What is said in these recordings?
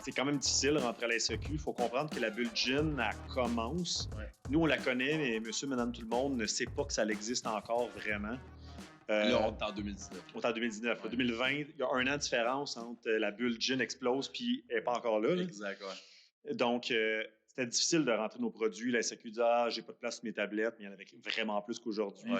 c'est quand même difficile de rentrer à la SAQ. Il faut comprendre que la bulle gin, elle commence. Ouais. Nous, on la connaît, mais monsieur, madame, tout le monde ne sait pas que ça existe encore vraiment. Là, on est en 2019. On est en 2019. Ouais. 2020, il y a 1 an de différence entre la bulle gin explose puis elle n'est pas encore là. Exact, ouais. Donc, c'était difficile de rentrer nos produits. La SAQ dit « Ah, j'ai pas de place sur mes tablettes », mais il y en avait vraiment plus qu'aujourd'hui. Ouais,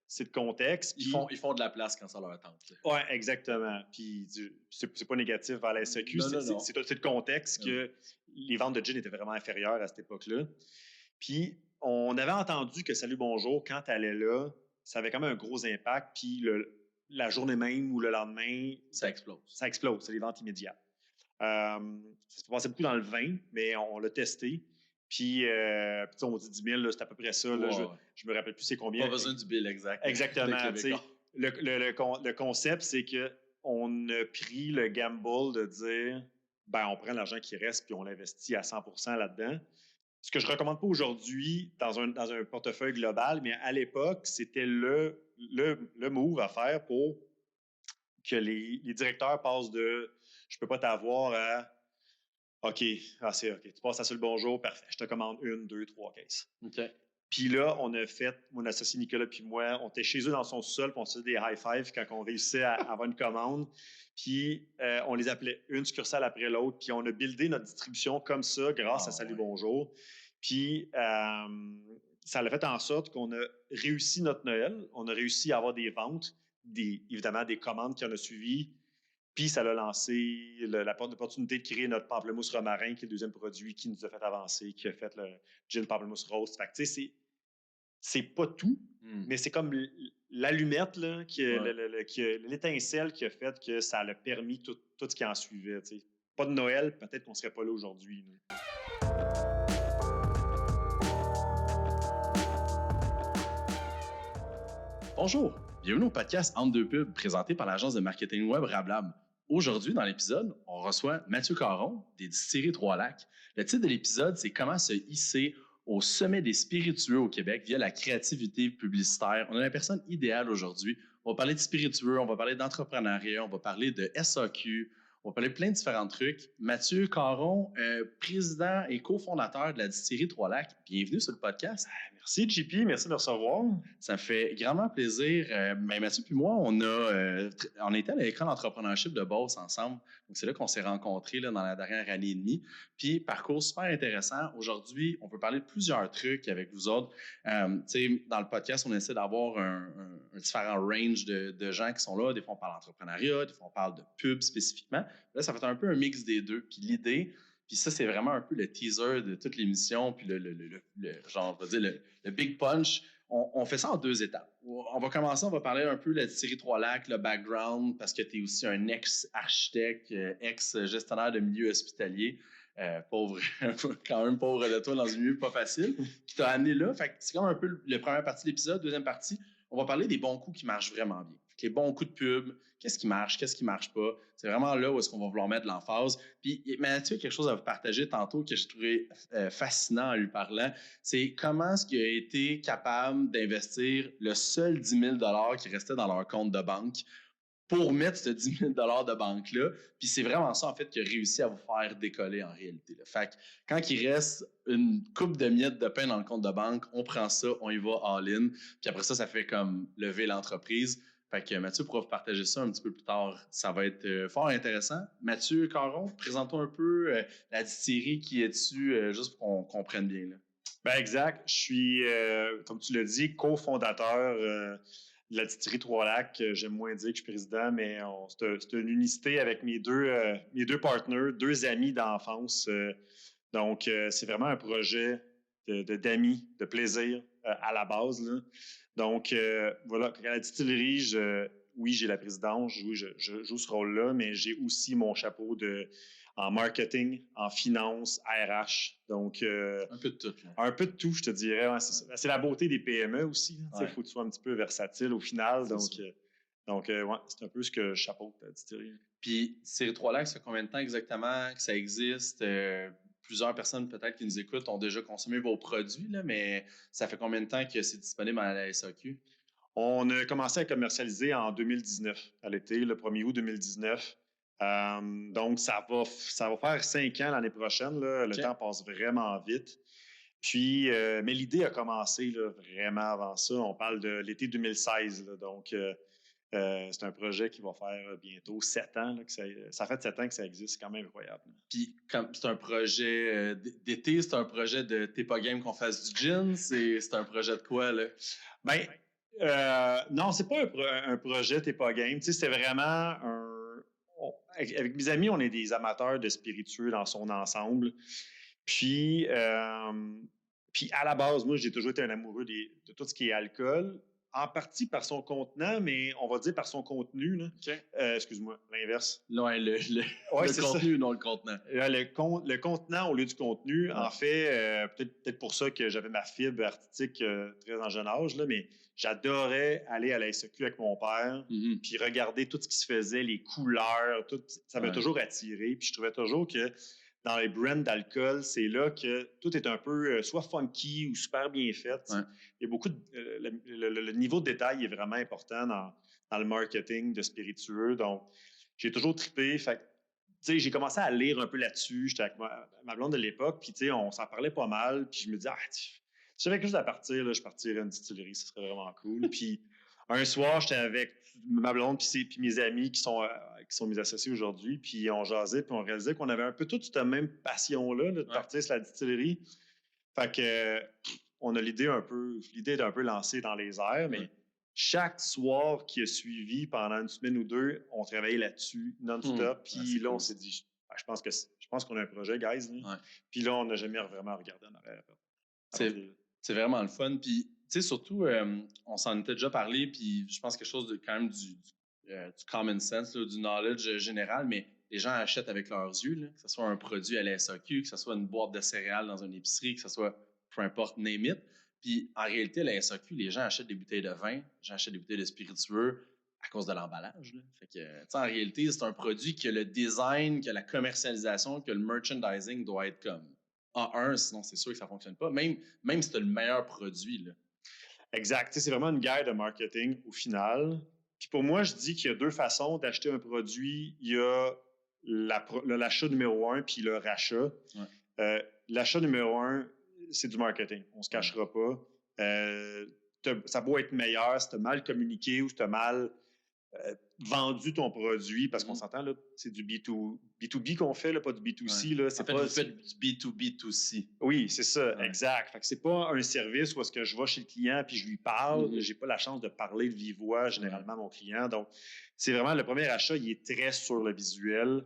c'est le contexte. Ils font de la place quand ça leur tente. Oui, exactement. Puis c'est pas négatif vers la SAQ. Non. C'est le contexte que les ventes de gin étaient vraiment inférieures à cette époque-là. Puis on avait entendu que Salut Bonjour, quand tu allais là, ça avait quand même un gros impact. Puis la journée même ou le lendemain, ça explose. Ça explose. C'est les ventes immédiates. Ça se passait beaucoup dans le vin, mais on l'a testé. Puis on dit 10 000, là, c'est à peu près ça. Là, je me rappelle plus c'est combien. Pas besoin du bill exact. Exactement. Le concept, c'est qu'on a pris le gamble de dire on prend l'argent qui reste puis on l'investit à 100% là-dedans. Ce que je ne recommande pas aujourd'hui dans un portefeuille global, mais à l'époque, c'était le move à faire pour que les directeurs passent de « je ne peux pas t'avoir » à « OK, c'est OK, tu passes à Salut Bonjour, parfait, je te commande 1, 2, 3 caisses. » OK. Puis là, on a fait, mon associé Nicolas puis moi, on était chez eux dans son sol, puis on se faisait des high-fives quand on réussissait à avoir une commande. Puis on les appelait une succursale après l'autre, puis on a buildé notre distribution comme ça grâce à Salut Bonjour. Puis ça l'a fait en sorte qu'on a réussi notre Noël, on a réussi à avoir des ventes, évidemment des commandes qui en ont suivi. Puis ça a lancé la porte d'opportunité de créer notre pamplemousse romarin, qui est le deuxième produit qui nous a fait avancer, qui a fait le gin pamplemousse rose. Fait que tu sais, c'est pas tout, mais c'est comme l'allumette, là, l'étincelle qui a fait que ça a permis tout ce qui en suivait. T'sais. Pas de Noël, peut-être qu'on serait pas là aujourd'hui. Bonjour, bienvenue au podcast Entre deux pubs présenté par l'agence de marketing web Rablab. Aujourd'hui, dans l'épisode, on reçoit Mathieu Caron des Distilleries Trois-Lacs. Le titre de l'épisode, c'est « Comment se hisser au sommet des spiritueux au Québec via la créativité publicitaire ». On a la personne idéale aujourd'hui. On va parler de spiritueux, on va parler d'entrepreneuriat, on va parler de SAQ, on va parler de plein de différents trucs. Mathieu Caron, président et cofondateur de la Distillerie Trois-Lacs, bienvenue sur le podcast. Merci, JP. Merci de me recevoir. Ça me fait grandement plaisir. Mathieu puis moi, on était à l'écran d'entrepreneurship de Beauce ensemble. Donc, c'est là qu'on s'est rencontrés dans la dernière année et demie. Puis, parcours super intéressant. Aujourd'hui, on peut parler de plusieurs trucs avec vous autres. Dans le podcast, on essaie d'avoir un différent range de gens qui sont là. Des fois, on parle d'entrepreneuriat, des fois, on parle de pub spécifiquement. Là, ça fait un peu un mix des deux. Puis l'idée... Puis ça, c'est vraiment un peu le teaser de toute l'émission, puis le big punch. On fait ça en 2 étapes. On va commencer, on va parler un peu de la Distillerie Trois-Lacs, le background, parce que tu es aussi un ex-architecte, ex-gestionnaire de milieu hospitalier, pauvre, quand même pauvre de toi dans un milieu pas facile, qui t'a amené là. Fait que c'est comme un peu la première partie de l'épisode. Deuxième partie, on va parler des bons coups qui marchent vraiment bien. Les bons coups de pub, qu'est-ce qui marche pas. C'est vraiment là où est-ce qu'on va vouloir mettre de l'emphase. Puis Mathieu a quelque chose à vous partager tantôt que je trouvais fascinant en lui parlant. C'est comment est-ce qu'il a été capable d'investir le seul 10 000 $ qui restait dans leur compte de banque pour mettre ce 10 000 $ de banque-là. Puis c'est vraiment ça, en fait, qui a réussi à vous faire décoller en réalité. Là. Fait que quand il reste une coupe de miettes de pain dans le compte de banque, on prend ça, on y va all-in. Puis après ça fait comme lever l'entreprise. Fait que Mathieu pourra vous partager ça un petit peu plus tard. Ça va être fort intéressant. Mathieu Caron, présente-toi un peu la distillerie qui es-tu, juste pour qu'on comprenne bien. Là. Exact. Je suis, comme tu l'as dit, cofondateur de la Distillerie Trois-Lacs. J'aime moins dire que je suis président, mais c'est une unicité avec mes deux partenaires, 2 amis d'enfance. Donc, c'est vraiment un projet d'amis, de plaisir à la base. Là. Donc, voilà, à la distillerie, oui, j'ai la présidence, je joue ce rôle-là, mais j'ai aussi mon chapeau en marketing, en finance, RH. Donc, un peu de tout. Là. Un peu de tout, je te dirais. Ouais, c'est la beauté des PME aussi. Il faut que tu sois un petit peu versatile au final. Donc, ouais, c'est un peu ce que je chapeaute la distillerie. Puis, Distillerie Trois-Lacs, ça fait combien de temps exactement que ça existe? Plusieurs personnes peut-être qui nous écoutent ont déjà consommé vos produits, là, mais ça fait combien de temps que c'est disponible à la SAQ? On a commencé à commercialiser en 2019, à l'été, le 1er août 2019. Donc, ça va faire 5 ans l'année prochaine. Là. Le temps passe vraiment vite. Puis, mais l'idée a commencé là, vraiment avant ça. On parle de l'été 2016. Là, donc, c'est un projet qui va faire bientôt 7 ans. Là, ça fait 7 ans que ça existe. C'est quand même incroyable. Puis, comme c'est un projet d'été, c'est un projet de T'es pas game qu'on fasse du gin? C'est un projet de quoi, là? Ben, non, c'est pas un projet T'es pas game. Tu sais, c'était vraiment avec mes amis, on est des amateurs de spiritueux dans son ensemble. Puis, puis à la base, moi, j'ai toujours été un amoureux de tout ce qui est alcool, en partie par son contenant, mais on va dire par son contenu. Là. Okay. Excuse-moi, l'inverse. Non, le contenu, ça. Non le contenant. Le contenant au lieu du contenu. Ouais. En fait, peut-être pour ça que j'avais ma fibre artistique très en jeune âge, là, mais j'adorais aller à la SAQ avec mon père, puis regarder tout ce qui se faisait, les couleurs, tout, ça m'a toujours attiré. Puis je trouvais toujours que dans les brands d'alcool, c'est là que tout est un peu soit funky ou super bien fait. Ouais. Il y a beaucoup le niveau de détail est vraiment important dans le marketing de spiritueux. Donc, j'ai toujours trippé. Fait j'ai commencé à lire un peu là-dessus. J'étais avec ma blonde de l'époque, puis on s'en parlait pas mal. Puis je me disais, si j'avais quelque chose à partir, là, je partirais à une distillerie, ce serait vraiment cool. Puis un soir, j'étais avec ma blonde puis mes amis qui sont mes associés aujourd'hui, puis on jasait, puis on réalisait qu'on avait un peu toute cette même passion-là de partir sur la distillerie. Fait que on a l'idée est un peu lancée dans les airs, mais chaque soir qui a suivi pendant une semaine ou deux, on travaillait là-dessus non-stop, puis là, on s'est dit, je pense qu'on a un projet, guys. Puis là, on n'a jamais vraiment regardé en arrière. C'est vraiment le fun, puis tu sais, surtout, on s'en était déjà parlé, puis je pense quelque chose de quand même du common sense, là, du knowledge général, mais les gens achètent avec leurs yeux, là, que ce soit un produit à la SAQ, que ce soit une boîte de céréales dans une épicerie, que ce soit peu importe, name it. Puis en réalité, à la SAQ, les gens achètent des bouteilles de vin, les gens achètent des bouteilles de spiritueux à cause de l'emballage. Là. Fait que, en réalité, c'est un produit que le design, que la commercialisation, que le merchandising doit être comme A1, sinon c'est sûr que ça ne fonctionne pas, même si tu as le meilleur produit. Là. Exact. C'est vraiment une guerre de marketing au final. Puis pour moi, je dis qu'il y a deux façons d'acheter un produit. Il y a l'achat numéro 1 puis le rachat. Ouais. L'achat numéro 1, c'est du marketing. On ne se cachera pas. Ça doit être meilleur si tu as mal communiqué ou si tu as mal vendu ton produit, parce qu'on s'entend, là, c'est du B2B qu'on fait, là, pas du B2C. Là, c'est vous faites du B2B2C. Oui, c'est ça, exact. Fait que c'est pas un service où est-ce que je vais chez le client puis je lui parle. J'ai pas la chance de parler de vive voix généralement à mon client. Donc, c'est vraiment le premier achat, il est très sur le visuel.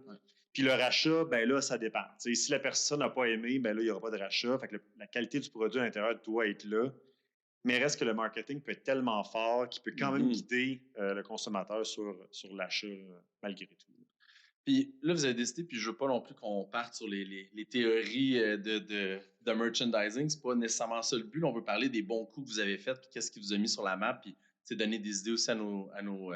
Puis le rachat, ben là, ça dépend. T'sais, si la personne n'a pas aimé, ben là, il n'y aura pas de rachat. Fait que la qualité du produit à l'intérieur doit être là. Mais reste que le marketing peut être tellement fort qu'il peut quand même guider le consommateur sur l'achat malgré tout. Puis là, vous avez décidé, puis je ne veux pas non plus qu'on parte sur les théories de merchandising. C'est pas nécessairement ça le but. Là, on veut parler des bons coups que vous avez faits, puis qu'est-ce qui vous a mis sur la map, puis donner des idées aussi à nos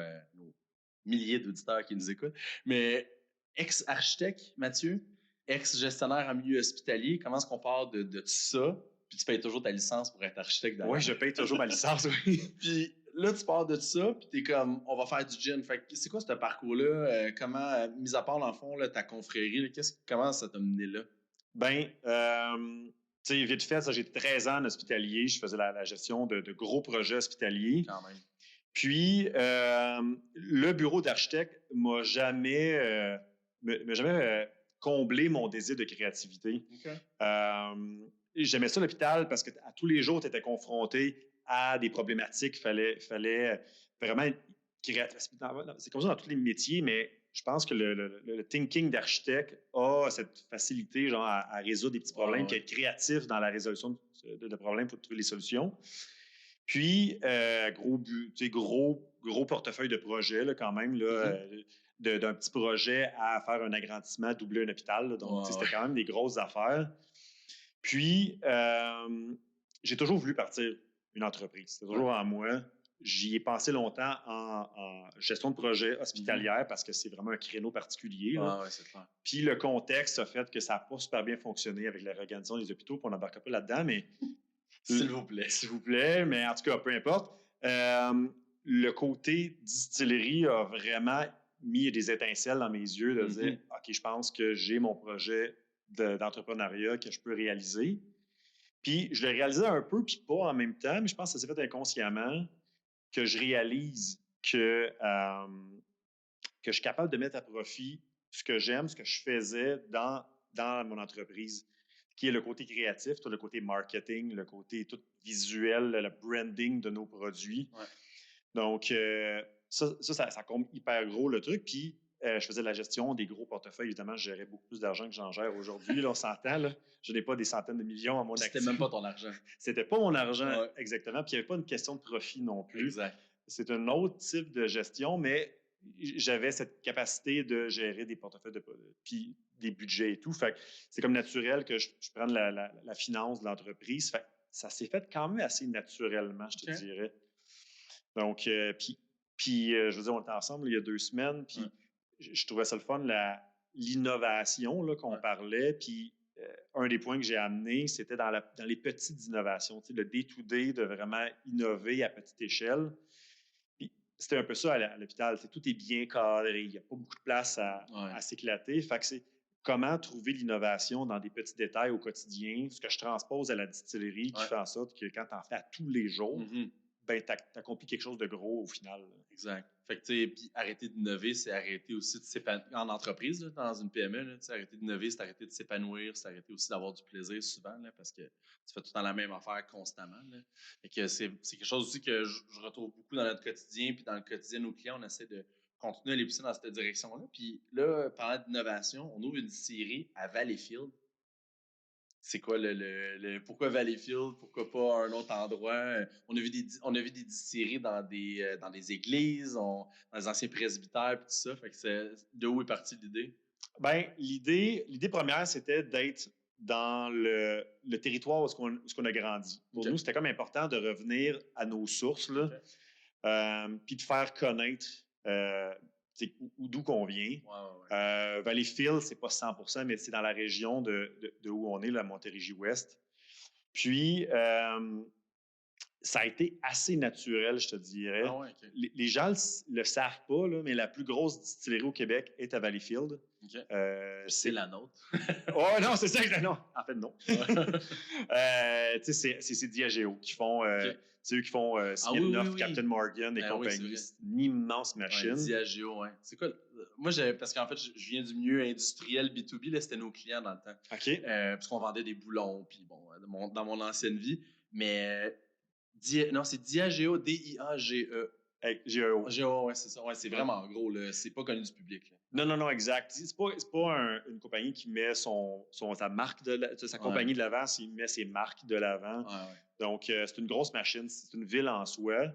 milliers d'auditeurs qui nous écoutent. Mais ex-architecte, Mathieu, ex-gestionnaire en milieu hospitalier, comment est-ce qu'on part de tout ça? Puis tu payes toujours ta licence pour être architecte d'ailleurs. Oui, je paye toujours ma licence, oui. Puis là, tu pars de ça, puis t'es comme, on va faire du gin. Fait que c'est quoi ce parcours-là? Comment, mis à part, dans le fond, là, ta confrérie, là, comment ça t'a mené là? Ben, tu sais, vite fait, ça, j'ai 13 ans en hospitalier. Je faisais la gestion de gros projets hospitaliers. Quand même. Puis, le bureau d'architecte m'a jamais comblé mon désir de créativité. Okay. J'aimais ça l'hôpital parce qu'à tous les jours, tu étais confronté à des problématiques. Il fallait vraiment être créatif. C'est comme ça dans tous les métiers, mais je pense que le thinking d'architecte a cette facilité genre, à résoudre des petits problèmes, puis être créatif dans la résolution de problèmes pour trouver les solutions. Puis, gros portefeuille de projets là, quand même, là, d'un petit projet à faire un agrandissement, doubler un hôpital. Là, donc, c'était quand même des grosses affaires. Puis, j'ai toujours voulu partir une entreprise. C'était toujours en moi. J'y ai pensé longtemps en gestion de projet hospitalière parce que c'est vraiment un créneau particulier. C'est clair. Puis le contexte a fait que ça n'a pas super bien fonctionné avec la réorganisation des hôpitaux, puis on n'embarque pas là-dedans, mais... S'il vous plaît. S'il vous plaît, mais en tout cas, peu importe. Le côté distillerie a vraiment mis des étincelles dans mes yeux de dire, OK, je pense que j'ai mon projet d'entrepreneuriat que je peux réaliser. Puis je le réalisais un peu, puis pas en même temps, mais je pense que ça s'est fait inconsciemment que je réalise que je suis capable de mettre à profit ce que j'aime, ce que je faisais dans mon entreprise, qui est le côté créatif, tout le côté marketing, le côté tout visuel, le branding de nos produits. Ouais. Donc, ça compte hyper gros le truc. Puis, je faisais de la gestion des gros portefeuilles. Évidemment, je gérais beaucoup plus d'argent que j'en gère aujourd'hui. Là, on s'entend. Là. Je n'ai pas des centaines de millions à mon actif. C'était même pas ton argent. C'était pas mon argent, exactement. Puis, il n'y avait pas une question de profit non plus. Exact. C'est un autre type de gestion, mais j'avais cette capacité de gérer des portefeuilles puis des budgets et tout. Fait que c'est comme naturel que je prenne la finance de l'entreprise. Fait que ça s'est fait quand même assez naturellement, je te dirais. Donc, je veux dire, on était ensemble il y a 2 semaines, puis je trouvais ça le fun, l'innovation là, qu'on parlait. Puis un des points que j'ai amené, c'était dans les petites innovations, tu sais, le day-to-day, de vraiment innover à petite échelle. Puis c'était un peu ça à l'hôpital. Tout est bien cadré, il n'y a pas beaucoup de place à s'éclater. Fait que c'est comment trouver l'innovation dans des petits détails au quotidien, ce que je transpose à la distillerie, qui fait en sorte que quand tu en fais à tous les jours, ben, tu accomplis quelque chose de gros au final. Exact. Fait que, tu sais, puis arrêter d'innover, c'est arrêter aussi de s'épanouir. En entreprise, là, dans une PME, là, arrêter d'innover, c'est arrêter de s'épanouir, c'est arrêter aussi d'avoir du plaisir souvent, là, parce que tu fais tout le temps la même affaire constamment. Là. Fait que c'est quelque chose aussi que je retrouve beaucoup dans notre quotidien, puis dans le quotidien de nos clients, on essaie de continuer à les pousser dans cette direction-là. Puis là, parlant d'innovation, on ouvre une distillerie à Valleyfield. C'est quoi pourquoi Valleyfield? Pourquoi pas un autre endroit? On a vu des distilleries dans des églises, dans les anciens presbytères, puis tout ça. Fait que de où est partie l'idée? Ben, l'idée première, c'était d'être dans le territoire où on a grandi. Pour nous, c'était comme important de revenir à nos sources, là, puis de faire connaître d'où qu'on vient. Valleyfield, c'est pas 100%, mais c'est dans la région de où on est, la Montérégie-Ouest. Puis, ça a été assez naturel, je te dirais. Les gens le savent pas, là, mais la plus grosse distillerie au Québec est à Valleyfield. C'est la nôtre. Oh non, c'est ça. Non, en fait, non. C'est Diageo qui font... C'est eux qui font Smirnoff, Captain Morgan et compagnie. C'est une immense machine. Diageo, oui. C'est quoi? Moi, parce qu'en fait, je viens du milieu industriel B2B, là, c'était nos clients dans le temps. OK. Parce qu'on vendait des boulons, puis bon, dans mon ancienne vie. Mais non, c'est Diageo, D-I-A-G-E. G-E-O. G-E-O, ouais, c'est ça. Ouais, c'est vraiment gros, là. C'est pas connu du public. Là. Non, exact. C'est pas une compagnie qui met sa marque sa compagnie de l'avant, il met ses marques de l'avant. Donc, c'est une grosse machine, c'est une ville en soi.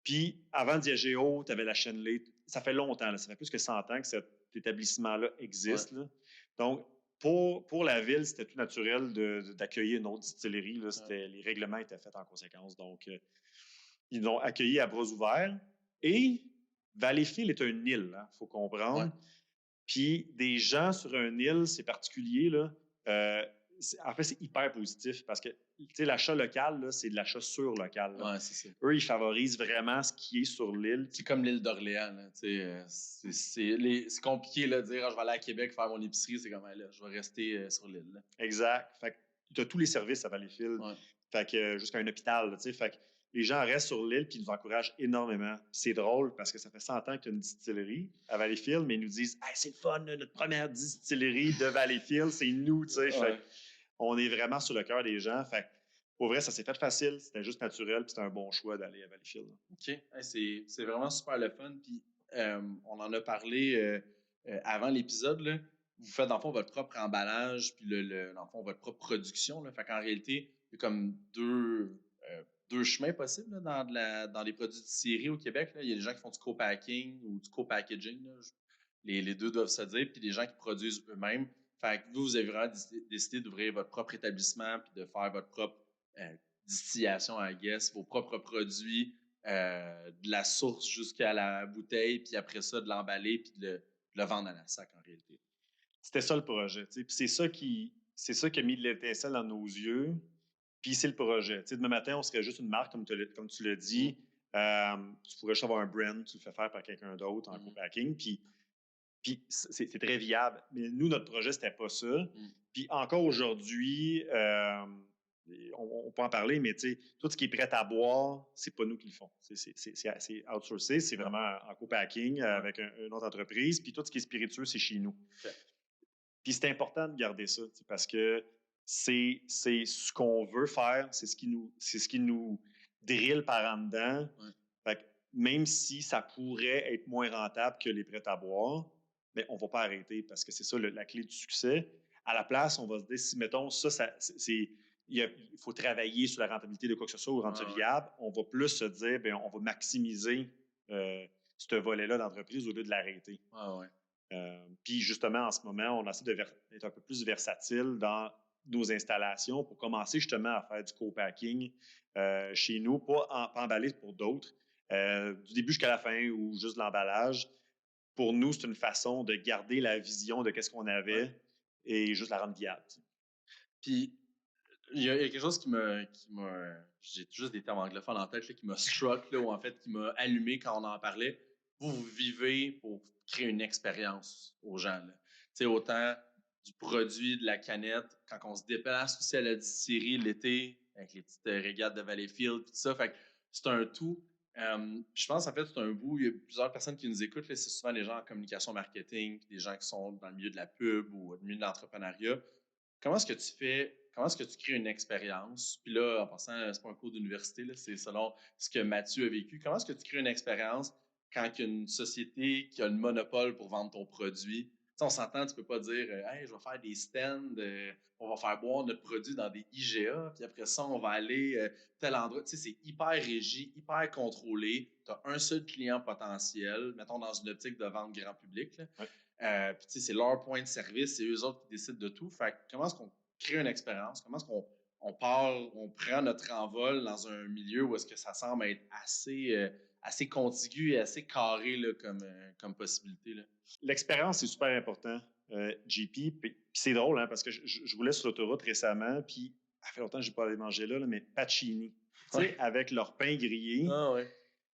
Puis, avant Diageo, tu avais la Chenley. Ça fait longtemps, là, ça fait plus que 100 ans que cet établissement-là existe. Là. Donc, pour la ville, c'était tout naturel d'accueillir une autre distillerie. Là. Les règlements étaient faits en conséquence. Donc, ils l'ont accueilli à bras ouverts. Et Valleyfield est une île, il faut comprendre. Puis des gens sur une île, c'est particulier. Là, en fait, c'est hyper positif parce que l'achat local, là, c'est de l'achat sur local. Ouais, c'est ça. Eux, ils favorisent vraiment ce qui est sur l'île. C'est comme l'île d'Orléans. C'est compliqué de dire je vais aller à Québec faire mon épicerie. C'est comme là, je vais rester sur l'île. Là. Exact. Fait que tu as tous les services à Valleyfield. Fait que jusqu'à un hôpital. Fait que les gens restent sur l'île et nous encouragent énormément. C'est drôle parce que ça fait 100 ans qu'il y a une distillerie à Valleyfield, mais ils nous disent hey, c'est le fun, notre première distillerie de Valleyfield, c'est nous. Fait on est vraiment sur le cœur des gens. Fait pour vrai, ça s'est fait facile, c'était juste naturel, puis c'était un bon choix d'aller à Valleyfield. OK. Hey, c'est vraiment super le fun. Puis on en a parlé avant l'épisode. Là. Vous faites, dans le fond, votre propre emballage, puis dans le fond, votre propre production. Là. Fait qu'en réalité, il y a comme deux chemins possibles là, dans les produits de distillerie au Québec. Là. Il y a des gens qui font du co-packing ou du co-packaging. Là. Les deux doivent se dire. Puis des gens qui produisent eux-mêmes. Fait que vous avez vraiment décidé d'ouvrir votre propre établissement puis de faire votre propre distillation, I guess, vos propres produits, de la source jusqu'à la bouteille, puis après ça, de l'emballer puis de le vendre à la sac en réalité. C'était ça le projet. Puis c'est ça qui a mis de l'étincelle dans nos yeux. Puis c'est le projet. Demain matin, on serait juste une marque, comme tu l'as dit, Tu pourrais juste avoir un brand, tu le fais faire par quelqu'un d'autre en co-packing, puis c'est très viable. Mais nous, notre projet, c'était pas ça. Puis encore aujourd'hui, on peut en parler, mais tout ce qui est prêt à boire, c'est pas nous qui le font. C'est outsourcé, c'est vraiment en co-packing avec une autre entreprise. Puis tout ce qui est spiritueux, c'est chez nous. Okay. Puis c'est important de garder ça, parce que c'est ce qu'on veut faire, c'est ce qui nous drille par en dedans. Fait que même si ça pourrait être moins rentable que les prêts à boire, mais on ne va pas arrêter parce que c'est ça la clé du succès. À la place, on va se dire, si mettons, il faut travailler sur la rentabilité de quoi que ce soit ou rendre ça viable, on va plus se dire, bien, on va maximiser ce volet-là d'entreprise au lieu de l'arrêter. Puis justement, en ce moment, on essaie d'être un peu plus versatile dans nos installations pour commencer justement à faire du co-packing chez nous, pas emballer pour d'autres, du début jusqu'à la fin ou juste l'emballage. Pour nous, c'est une façon de garder la vision de qu'est-ce qu'on avait et juste la rendre viable. Puis, il y a quelque chose qui m'a j'ai juste des termes anglophones en tête, là, qui m'a struck, là, ou en fait qui m'a allumé quand on en parlait. Vous vivez pour créer une expérience aux gens. Tu sais, autant du produit, de la canette, quand on se déplace aussi à la distillerie l'été, avec les petites régates de Valleyfield, tout ça. Fait que c'est un tout. Puis je pense, en fait, c'est un bout. Il y a plusieurs personnes qui nous écoutent. Là, c'est souvent des gens en communication marketing, puis des gens qui sont dans le milieu de la pub ou dans le milieu de l'entrepreneuriat. Comment est-ce que tu crées une expérience? Puis là, en passant, c'est pas un cours d'université, là, c'est selon ce que Mathieu a vécu. Comment est-ce que tu crées une expérience quand il y a une société qui a le monopole pour vendre ton produit? Tu sais, on s'entend, tu peux pas dire hey, je vais faire des stands, on va faire boire notre produit dans des IGA, puis après ça, on va aller tel endroit. Tu sais, c'est hyper régi, hyper contrôlé. Tu as un seul client potentiel, mettons dans une optique de vente grand public. Là. Puis, tu sais, c'est leur point de service, c'est eux autres qui décident de tout. Fait que comment est-ce qu'on crée une expérience? Comment est-ce qu'on prend notre envol dans un milieu où est-ce que ça semble être assez contigu et assez carré là, comme possibilité? Là? L'expérience, c'est super important, JP. Puis c'est drôle, hein, parce que je roulais sur l'autoroute récemment, puis ça fait longtemps que je n'ai pas allé manger là, mais Pacini, tu sais, avec leur pain grillé.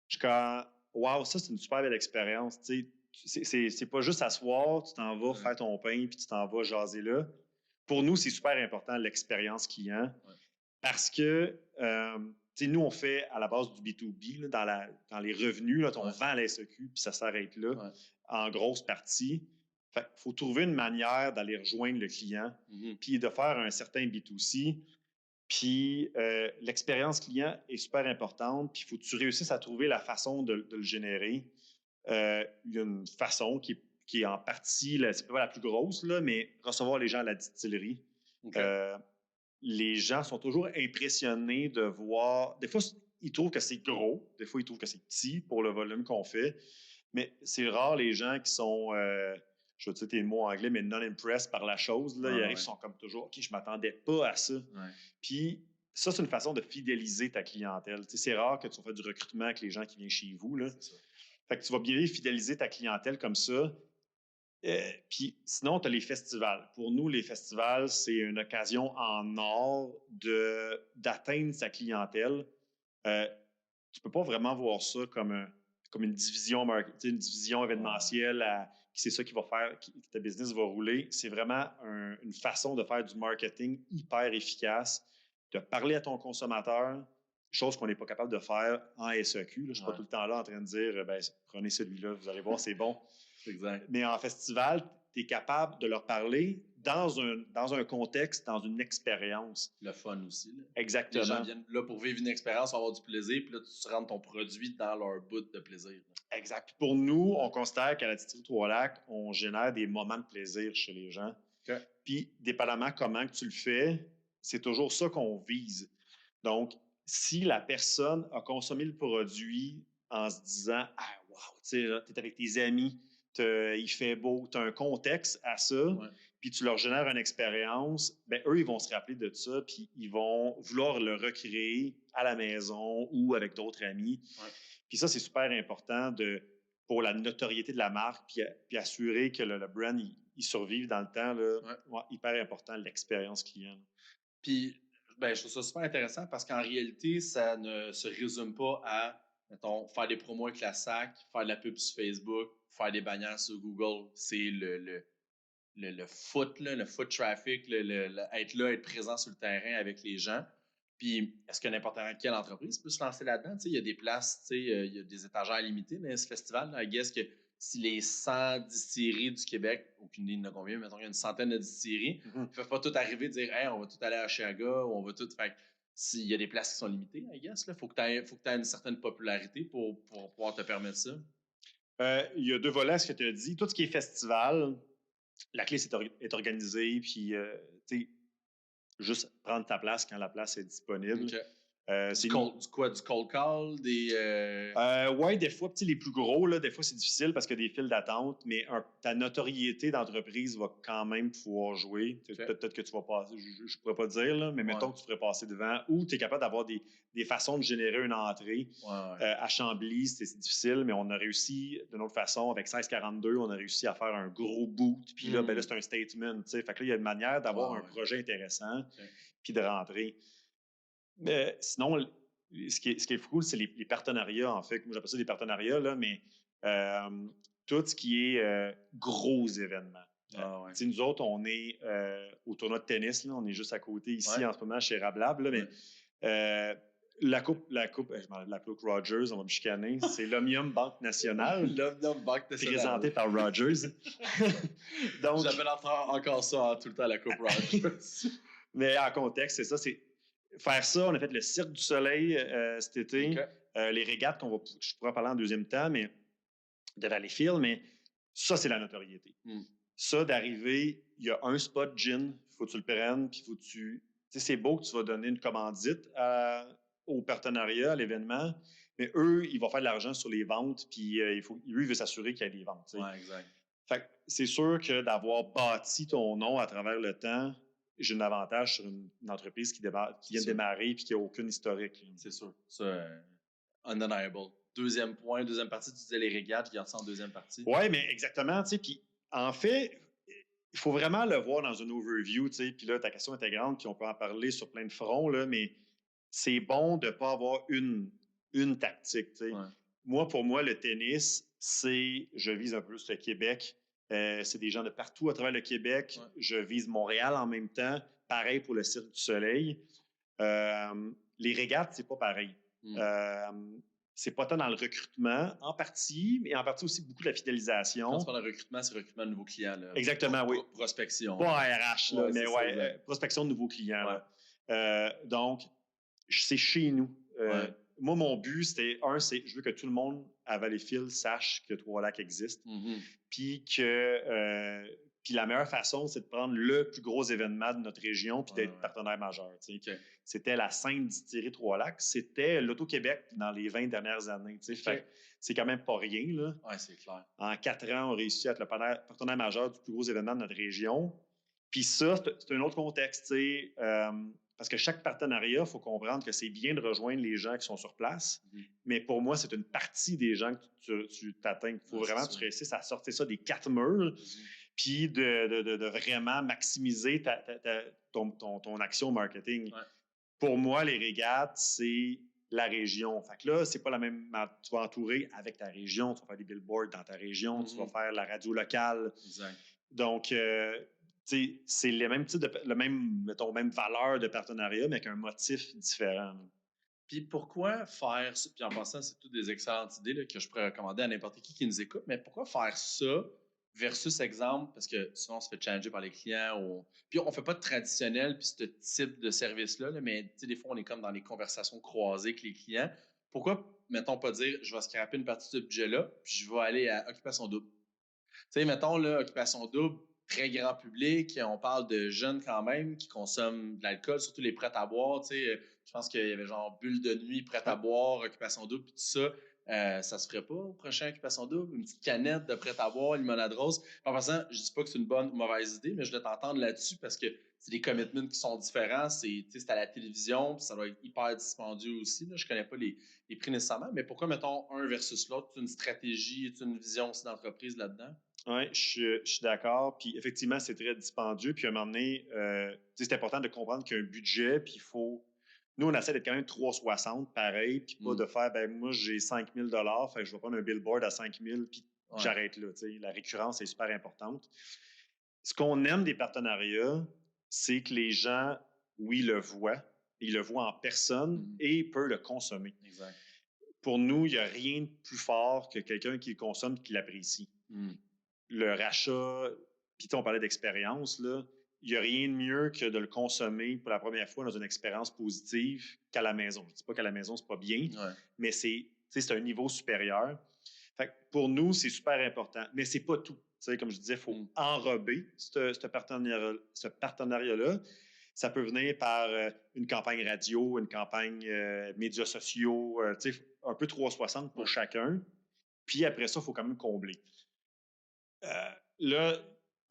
Je suis comme, wow, ça, c'est une super belle expérience. Tu sais, c'est pas juste s'asseoir, tu t'en vas faire ton pain, puis tu t'en vas jaser là. Pour nous, c'est super important, l'expérience client, parce que nous, on fait à la base du B2B, là, dans les revenus, là, on vend à la SEQ, puis ça s'arrête là, en grosse partie. Fait qu'il faut trouver une manière d'aller rejoindre le client, puis de faire un certain B2C. Puis l'expérience client est super importante, puis il faut que tu réussisses à trouver la façon de le générer. Il y a une façon qui est en partie, c'est pas la plus grosse, là, mais recevoir les gens à la distillerie. Les gens sont toujours impressionnés de voir. Des fois, ils trouvent que c'est gros, des fois, ils trouvent que c'est petit pour le volume qu'on fait, mais c'est rare les gens qui sont, je veux dire tes mots anglais, mais non-impressed par la chose. Là. Ils arrivent, ils sont comme toujours, OK, je ne m'attendais pas à ça. Puis, ça, c'est une façon de fidéliser ta clientèle. Tu sais, c'est rare que tu fasses du recrutement avec les gens qui viennent chez vous. Là. Fait que tu vas bien fidéliser ta clientèle comme ça. Puis sinon, tu as les festivals. Pour nous, les festivals, c'est une occasion en or d'atteindre sa clientèle. Tu peux pas vraiment voir ça comme une division marketing, une division événementielle qui c'est ça qui va faire que ta business va rouler. C'est vraiment une façon de faire du marketing hyper efficace, de parler à ton consommateur, chose qu'on n'est pas capable de faire en SEQ. Là. Je ne suis pas tout le temps là en train de dire prenez celui-là, vous allez voir, c'est bon. Exact. Mais en festival, tu es capable de leur parler dans un contexte, dans une expérience. Le fun aussi. Là. Exactement. Les gens viennent là pour vivre une expérience, avoir du plaisir, puis là, tu rentres ton produit dans leur bout de plaisir. Là. Exact. Puis pour nous, on considère qu'à la distillerie Trois-Lacs, on génère des moments de plaisir chez les gens. Okay. Puis, dépendamment comment que tu le fais, c'est toujours ça qu'on vise. Donc, si la personne a consommé le produit en se disant « Ah, wow, tu sais, t'es avec tes amis, il fait beau, tu as un contexte à ça, puis tu leur génères une expérience, bien, eux, ils vont se rappeler de ça, puis ils vont vouloir le recréer à la maison ou avec d'autres amis. Puis ça, c'est super important pour la notoriété de la marque, puis assurer que le brand, il survive dans le temps. Là, hyper important, l'expérience client. Puis, je trouve ça super intéressant parce qu'en réalité, ça ne se résume pas à mettons, faire des promos avec la SAC, faire de la pub sur Facebook, faire des bannières sur Google, c'est le foot, là, le foot traffic, être là, être présent sur le terrain avec les gens. Puis, est-ce que n'importe quelle entreprise peut se lancer là-dedans? Il y a des places, il y a des étagères limitées dans ce festival. Là. I guess que si les 100 distilleries du Québec, aucune idée de combien, mettons, il y a une centaine de distilleries, ils ne peuvent pas tout arriver et dire hey, on va tout aller à Chicago, ou on va tout. Fait s'il y a des places qui sont limitées, I guess, il faut que tu aies une certaine popularité pour pouvoir te permettre ça. Il y a 2 volets à ce que tu as dit. Tout ce qui est festival, la clé, c'est d'être organisé, puis juste prendre ta place quand la place est disponible. Okay. Du cold call, ouais, des fois, les plus gros, là, des fois, c'est difficile parce qu'il y a des files d'attente, mais ta notoriété d'entreprise va quand même pouvoir jouer. Okay. Peut-être que tu vas passer, je ne pourrais pas dire, là, mais mettons que tu pourrais passer devant, ou tu es capable d'avoir des façons de générer une entrée. À Chambly, c'est difficile, mais on a réussi d'une autre façon. Avec 1642, on a réussi à faire un gros boot. Puis là, c'est un statement. Fait que là, il y a une manière d'avoir un projet intéressant puis de rentrer. Mais sinon, ce qui est cool, c'est les partenariats, en fait. Moi, j'appelle ça des partenariats, là, mais tout ce qui est gros événements. Nous autres, on est au tournoi de tennis, là, on est juste à côté ici en ce moment chez Rablab, là, mais la coupe Rogers, on va me chicaner, c'est l'Omnium Banque Nationale. L'Omnium Banque Nationale. Présenté par Rogers. Donc, j'appelle encore ça tout le temps la coupe Rogers. Mais en contexte, c'est ça, c'est faire ça. On a fait le Cirque du Soleil cet été. Okay. Les régates je pourrais parler en deuxième temps, mais de Valleyfield, mais ça, c'est la notoriété. Ça, d'arriver, il y a un spot gin, il faut que tu le prennes, puis il faut que tu... Tu sais, c'est beau que tu vas donner une commandite au partenariat, à l'événement, mais eux, ils vont faire de l'argent sur les ventes, puis lui, il veut s'assurer qu'il y a des ventes. Oui, exact. Fait que c'est sûr que d'avoir bâti ton nom à travers le temps, j'ai un avantage sur une entreprise qui vient de démarrer et qui n'a aucune historique. C'est sûr. Ça, undeniable. Deuxième partie, tu disais les régates, je garde ça en deuxième partie. Oui, mais exactement. Puis en fait, il faut vraiment le voir dans un overview. Puis là, ta question était grande, puis on peut en parler sur plein de fronts, là, mais c'est bon de ne pas avoir une tactique. Ouais. Moi, pour moi, le tennis, je vise un peu le Québec. C'est des gens de partout à travers le Québec. Ouais. Je vise Montréal en même temps. Pareil pour le Cirque du Soleil. Les régates, c'est pas pareil. C'est pas tant dans le recrutement, en partie, mais en partie aussi beaucoup de la fidélisation. Quand tu parles de recrutement, c'est recrutement de nouveaux clients. Là. Exactement, oui. Prospection. Pas RH, là, mais prospection de nouveaux clients. Ouais. Donc, c'est chez nous. Moi, mon but, je veux que tout le monde à Valleyfield sache que Trois-Lacs existe. Puis puis la meilleure façon, c'est de prendre le plus gros événement de notre région puis d'être partenaire majeur. Okay. C'était la Sainte distillerie Trois-Lacs. C'était l'Auto-Québec dans les 20 dernières années. Fait, c'est quand même pas rien. Oui, c'est clair. En 4 ans, on réussit à être le partenaire majeur du plus gros événement de notre région. Puis ça, c'est un autre contexte. Parce que chaque partenariat, il faut comprendre que c'est bien de rejoindre les gens qui sont sur place, mais pour moi, c'est une partie des gens que tu t'atteins. Il faut vraiment que tu réussisses à sortir ça des 4 murs, puis de vraiment maximiser ton action marketing. Ouais. Pour moi, les régates, c'est la région. Fait que là, c'est pas la même... Tu vas entourer avec ta région, tu vas faire des billboards dans ta région, tu vas faire la radio locale. Exact. Donc... c'est les mêmes types même valeur de partenariat, mais avec un motif différent. Puis pourquoi faire ça? Puis en passant, c'est toutes des excellentes idées là, que je pourrais recommander à n'importe qui nous écoute, mais pourquoi faire ça versus exemple, parce que souvent on se fait challenger par les clients, puis on ne fait pas de traditionnel, puis ce type de service-là, là, mais des fois on est comme dans les conversations croisées avec les clients. Pourquoi, mettons, pas dire je vais scraper une partie de ce budget-là, puis je vais aller à Occupation Double? Tu sais, mettons, là, Occupation Double, très grand public. On parle de jeunes quand même qui consomment de l'alcool, surtout les prêts à boire. Je pense qu'il y avait genre Bulle de nuit, prêt à boire, Occupation Double, puis tout ça. Ça se ferait pas au prochain Occupation Double? Une petite canette de prêt à boire, limonade rose. En passant, je dis pas que c'est une bonne ou mauvaise idée, mais je dois t'entendre là-dessus parce que c'est des commitments qui sont différents. C'est à la télévision, puis ça doit être hyper dispendieux aussi. Là. Je connais pas les prix nécessairement, mais pourquoi, mettons, un versus l'autre? Une stratégie, une vision aussi d'entreprise là-dedans? Oui, je suis d'accord. Puis effectivement, c'est très dispendieux. Puis à un moment donné, c'est important de comprendre qu'il y a un budget, puis il faut... Nous, on essaie d'être quand même 360 pareil, puis pas de faire, ben moi, j'ai 5 000 fait que je vais prendre un billboard à 5 000 puis j'arrête là. La récurrence est super importante. Ce qu'on aime des partenariats, c'est que les gens, oui, le voient, ils le voient en personne et peuvent le consommer. Exact. Pour nous, il n'y a rien de plus fort que quelqu'un qui le consomme et qui l'apprécie. Le rachat, puis on parlait d'expérience, là, il n'y a rien de mieux que de le consommer pour la première fois dans une expérience positive qu'à la maison. Je ne dis pas qu'à la maison, c'est pas bien, mais c'est un niveau supérieur. Fait que pour nous, c'est super important. Mais c'est pas tout. Comme je disais, il faut enrober ce partenariat-là. Ça peut venir par une campagne radio, une campagne médias sociaux, un peu 360 pour chacun. Puis après ça, il faut quand même combler. Là,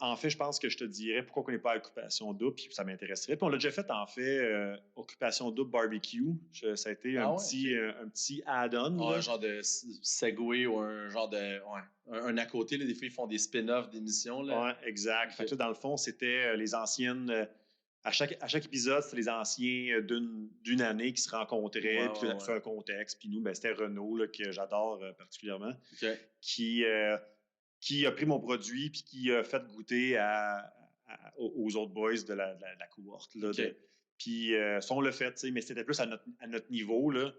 en fait, je pense que je te dirais pourquoi on n'est pas à Occupation Double, puis ça m'intéresserait. Puis on l'a déjà fait, en fait, Occupation Double Barbecue. Ça a été un petit add-on. Un genre de segway ou un genre de... Ouais, un à côté. Là, des fois, ils font des spin-offs d'émissions. Oui, exact. Fait que là, dans le fond, c'était les anciennes... à chaque épisode, c'était les anciens d'une année qui se rencontraient, puis ça fait un contexte. Puis nous, ben, c'était Renaud, là, que j'adore particulièrement, qui a pris mon produit puis qui a fait goûter aux autres boys de la cohorte. Là, puis ça, on l'a fait, mais c'était plus à notre niveau. Là.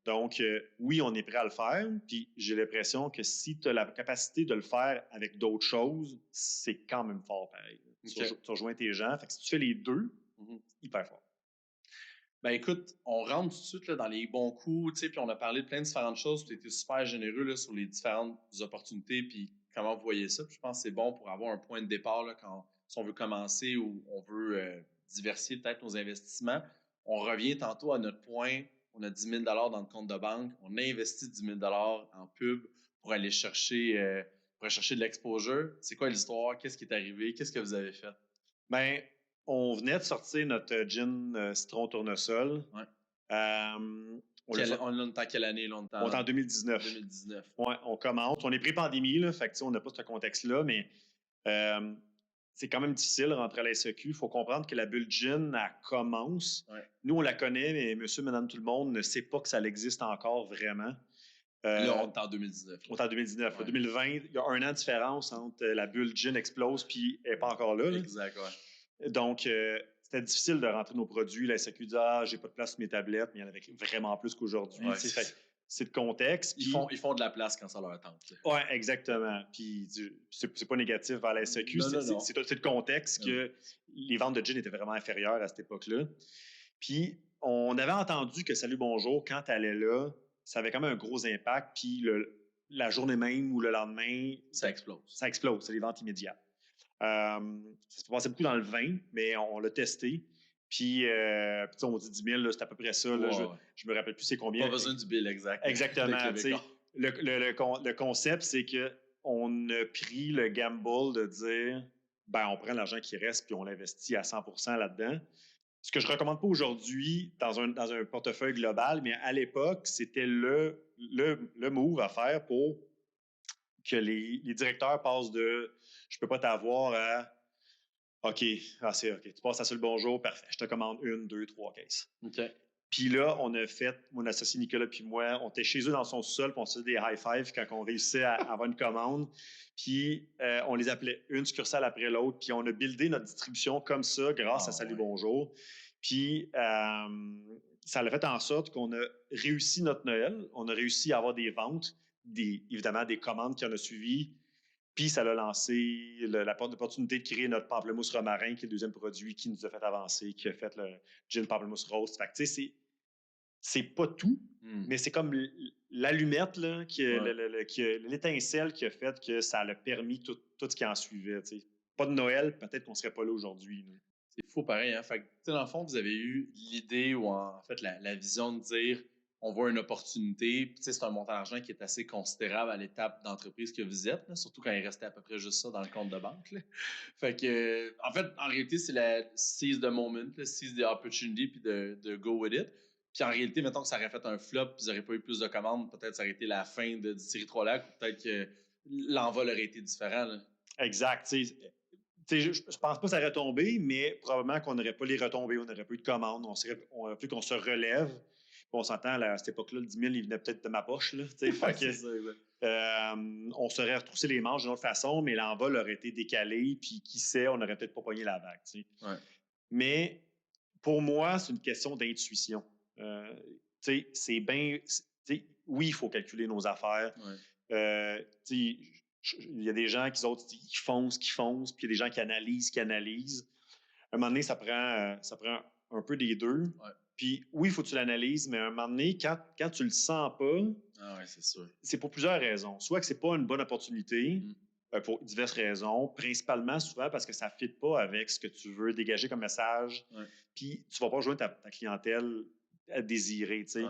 Donc, oui, on est prêt à le faire. Puis j'ai l'impression que si tu as la capacité de le faire avec d'autres choses, c'est quand même fort pareil. Tu rejoins tes gens. Fait que si tu fais les deux, hyper fort. Ben écoute, on rentre tout de suite là, dans les bons coups, puis on a parlé de plein de différentes choses. Tu as été super généreux là, sur les différentes opportunités, puis comment vous voyez ça. Puis je pense que c'est bon pour avoir un point de départ là, si on veut commencer ou on veut diversifier peut-être nos investissements. On revient tantôt à notre point. On a 10 000 dans le compte de banque. On a investi 10 000 en pub pour aller chercher de l'exposure. C'est quoi l'histoire? Qu'est-ce qui est arrivé? Qu'est-ce que vous avez fait? Ben, on venait de sortir notre gin citron tournesol. On est en quelle année? On est en 2019. 2019. Ouais, on commence. On est pré-pandémie, là, fait que on n'a pas ce contexte-là, mais c'est quand même difficile de rentrer à la SEQ. Il faut comprendre que la bulle gin, elle commence. Nous, on la connaît, mais monsieur, madame, tout le monde ne sait pas que ça existe encore vraiment. Là, on est en 2019. On est en 2019. En 2020, il y a un an de différence entre la bulle gin explose puis elle n'est pas encore là. Exact, Donc, c'était difficile de rentrer nos produits. La SAQ dit « Ah, j'ai pas de place sur mes tablettes », mais il y en avait vraiment plus qu'aujourd'hui. C'est le contexte. Ils font de la place quand ça leur tente. Oui, exactement. Puis, c'est pas négatif vers la SAQ. C'est le contexte que les ventes de gin étaient vraiment inférieures à cette époque-là. Puis, on avait entendu que Salut Bonjour, quand tu allais là, ça avait quand même un gros impact. Puis, la journée même ou le lendemain, ça explose. Ça explose. C'est les ventes immédiates. Ça se passait beaucoup dans le vin, mais on l'a testé. Puis, on dit 10 000, c'est à peu près ça. Là, je me rappelle plus c'est combien. Pas besoin du bill, exact. Exactement. Le concept, c'est qu'on a pris le gamble de dire ben, on prend l'argent qui reste puis on l'investit à 100% là-dedans. Ce que je ne recommande pas aujourd'hui dans un portefeuille global, mais à l'époque, c'était le move à faire pour que les directeurs passent de je peux pas t'avoir à OK, c'est OK. Tu passes à ça le bonjour, parfait. Je te commande 1, 2, 3 caisses. OK. Puis là, on a fait, mon associé Nicolas puis moi, on était chez eux dans son sol, puis on se faisait des high-fives quand on réussissait à avoir une commande. Puis on les appelait une succursale après l'autre, puis on a buildé notre distribution comme ça grâce à Salut Bonjour. Puis ça a fait en sorte qu'on a réussi notre Noël, on a réussi à avoir des ventes, évidemment des commandes qui en ont suivi. Puis, ça a lancé l'opportunité de créer notre pamplemousse romarin, qui est le deuxième produit qui nous a fait avancer, qui a fait le gin pamplemousse rose. Fait que, tu sais, c'est pas tout, mais c'est comme l'allumette, là, l'étincelle qui a fait que ça a permis tout ce qui en suivait. T'sais. Pas de Noël, peut-être qu'on serait pas là aujourd'hui. Là. C'est fou pareil. Hein? Fait que, dans le fond, vous avez eu l'idée ou en fait la vision de dire on voit une opportunité. Puis, c'est un montant d'argent qui est assez considérable à l'étape d'entreprise que vous êtes, là, surtout quand il restait à peu près juste ça dans le compte de banque. Là. Fait que, en fait, en réalité, c'est la seize the moment, là, seize the opportunity, puis de go with it. Puis en réalité, mettons que ça aurait fait un flop, puis vous n'auriez pas eu plus de commandes, peut-être ça aurait été la fin de Distillerie Trois Lacs, ou peut-être que l'envol aurait été différent. Là. Exact. Je pense pas que ça aurait tombé, mais probablement qu'on n'aurait pas les retombées, on n'aurait pas eu de commandes, on aurait plus qu'on se relève. Puis on s'entend, à cette époque-là, le 10 000, il venait peut-être de ma poche. Là, fait que, C'est ça, exact. on serait retroussé les manches d'une autre façon, mais l'envol aurait été décalé, puis qui sait, on n'aurait peut-être pas pogné la vague. Ouais. Mais pour moi, c'est une question d'intuition. C'est bien. Oui, il faut calculer nos affaires. Ouais. Il y a des gens qui foncent, puis il y a des gens qui analysent. À un moment donné, ça prend un peu des deux. Ouais. Puis oui, il faut que tu l'analyses, mais à un moment donné, quand tu le sens pas, ouais, c'est sûr. C'est pour plusieurs raisons. Soit que c'est pas une bonne opportunité, pour diverses raisons, principalement souvent parce que ça ne fit pas avec ce que tu veux dégager comme message, puis tu ne vas pas rejoindre ta clientèle à désirer. Ouais.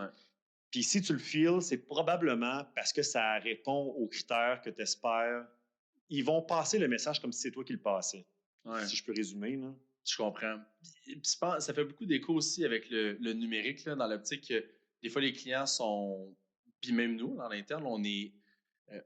Puis si tu le feels, c'est probablement parce que ça répond aux critères que tu espères. Ils vont passer le message comme si c'est toi qui le passais. Ouais. Si je peux résumer. Là. Je comprends. Puis, ça fait beaucoup d'écho aussi avec le numérique, là, dans l'optique que des fois les clients sont, puis même nous, dans l'interne, on est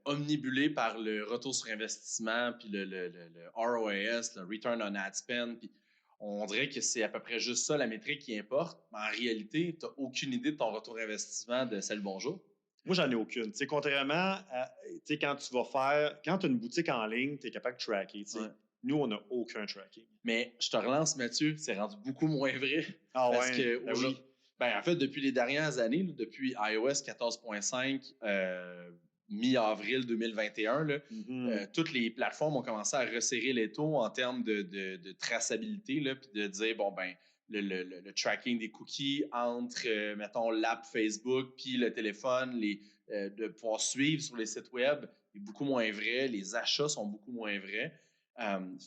omnibulé par le retour sur investissement, puis le ROAS, le Return on Ad Spend. Puis on dirait que c'est à peu près juste ça la métrique qui importe. Mais en réalité, tu n'as aucune idée de ton retour investissement de Salut Bonjour. Moi, j'en ai aucune. Contrairement à quand tu as une boutique en ligne, tu es capable de tracker. Ouais. Nous, on n'a aucun tracking. Mais je te relance, Mathieu, c'est rendu beaucoup moins vrai. Ah parce que oui. En fait, depuis les dernières années, là, depuis iOS 14.5, mi-avril 2021, là, toutes les plateformes ont commencé à resserrer les taux en termes de traçabilité, puis de dire, bon, ben, le tracking des cookies entre, mettons, l'app Facebook puis le téléphone, de pouvoir suivre sur les sites web est beaucoup moins vrai. Les achats sont beaucoup moins vrais.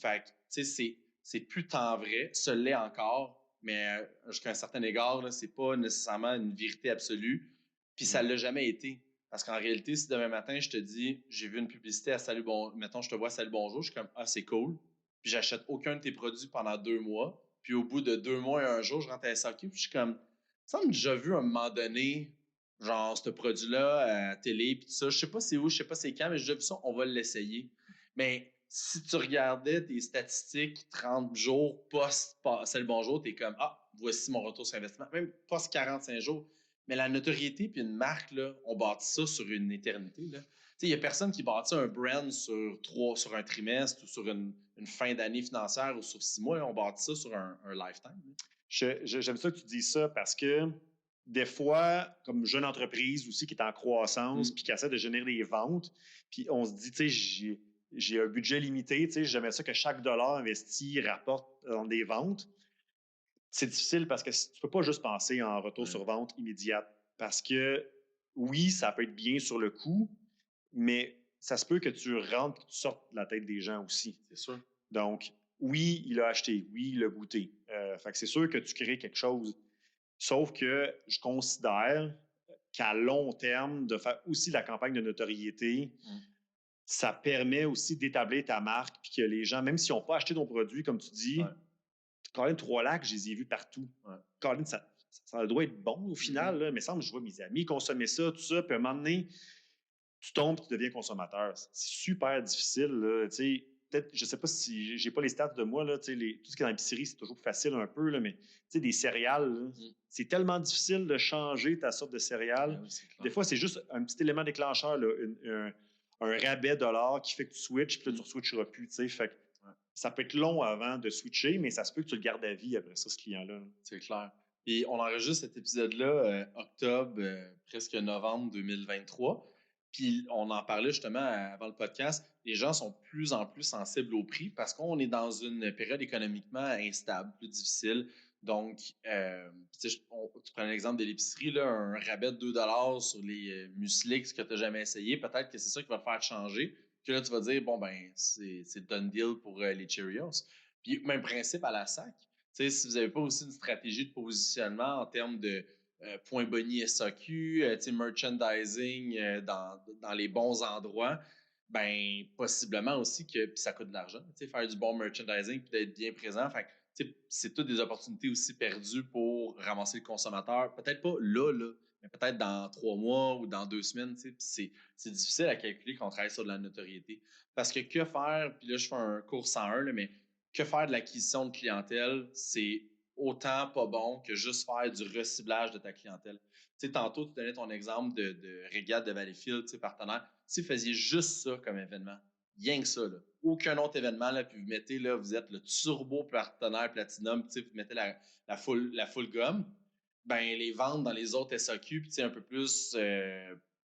Fait que, tu sais, c'est plus tant vrai, ça l'est encore, mais jusqu'à un certain égard, là, c'est pas nécessairement une vérité absolue. Puis ça l'a jamais été. Parce qu'en réalité, si demain matin, je te dis, j'ai vu une publicité à Salut Bonjour, mettons, je te vois Salut Bonjour, je suis comme, ah, c'est cool. Puis j'achète aucun de tes produits pendant 2 mois. Puis au bout de 2 mois et un jour, je rentre à SAQ, puis je suis comme, ça me déjà vu à un moment donné, genre, ce produit-là à la télé, puis tout ça. Je sais pas c'est où, je sais pas c'est quand, mais j'ai déjà vu ça, on va l'essayer. Mais si tu regardais tes statistiques 30 jours post-Salut Bonjour, t'es comme, ah, voici mon retour sur investissement. Même post-45 jours. Mais la notoriété puis une marque, là, on bâtit ça sur une éternité. Il n'y a personne qui bâtit un brand sur un trimestre ou sur une fin d'année financière ou sur 6 mois. Là, on bâtit ça sur un lifetime. J'aime ça que tu dis ça parce que des fois, comme jeune entreprise aussi qui est en croissance puis qui essaie de générer des ventes, puis on se dit, tu sais, j'ai un budget limité, tu sais, j'aimerais ça que chaque dollar investi rapporte dans des ventes. C'est difficile parce que tu peux pas juste penser en retour sur vente immédiate parce que oui, ça peut être bien sur le coup, mais ça se peut que tu rentres et que tu sortes de la tête des gens aussi. C'est sûr. Donc, oui, il a acheté, oui, il a goûté. Fait que c'est sûr que tu crées quelque chose. Sauf que je considère qu'à long terme, de faire aussi la campagne de notoriété, ça permet aussi d'établir ta marque puis que les gens, même s'ils n'ont pas acheté ton produit, comme tu dis, Colin, 3 lacs, je les ai vus partout. Colin, ça doit être bon au final, là, mais semble je vois mes amis consommer ça, tout ça, puis à un moment donné, tu tombes et tu deviens consommateur. C'est super difficile. Là, peut-être, je ne sais pas si j'ai pas les stats de moi, là, tout ce qui est dans l'épicerie, c'est toujours facile un peu, là, mais des céréales, là, c'est tellement difficile de changer ta sorte de céréales. Des fois, c'est juste un petit élément déclencheur, là, un rabais dollar qui fait que tu switches, puis là, tu ne switcheras plus. Fait que, ça peut être long avant de switcher, mais ça se peut que tu le gardes à vie après ça, ce client-là. C'est clair. Et on enregistre cet épisode-là octobre, presque novembre 2023. Puis on en parlait justement avant le podcast. Les gens sont de plus en plus sensibles au prix parce qu'on est dans une période économiquement instable, plus difficile. Donc, tu prends l'exemple de l'épicerie, là, un rabais de 2 sur les muslix que tu n'as jamais essayé. Peut-être que c'est ça qui va te faire changer. Puis là, tu vas dire, bon, ben, c'est done deal pour les Cheerios. Puis, même principe à la SAC. Si vous n'avez pas aussi une stratégie de positionnement en termes de points boni SAQ, merchandising dans les bons endroits, ben possiblement aussi que ça coûte de l'argent. Faire du bon merchandising et d'être bien présent. Fait, c'est toutes des opportunités aussi perdues pour ramasser le consommateur. Peut-être pas là, mais peut-être dans 3 mois ou dans 2 semaines. C'est difficile à calculer quand on travaille sur de la notoriété. Parce que faire, puis là je fais un cours 101, là, mais que faire de l'acquisition de clientèle, c'est autant pas bon que juste faire du reciblage de ta clientèle. Tu sais, tantôt, tu donnais ton exemple de Régate de Valleyfield, tu sais, partenaire. Si vous faisiez juste ça comme événement, rien que ça, là, aucun autre événement, là, puis vous mettez, là, vous êtes le turbo partenaire Platinum, tu sais, vous mettez la full gomme, ben les ventes dans les autres SAQ, puis un peu plus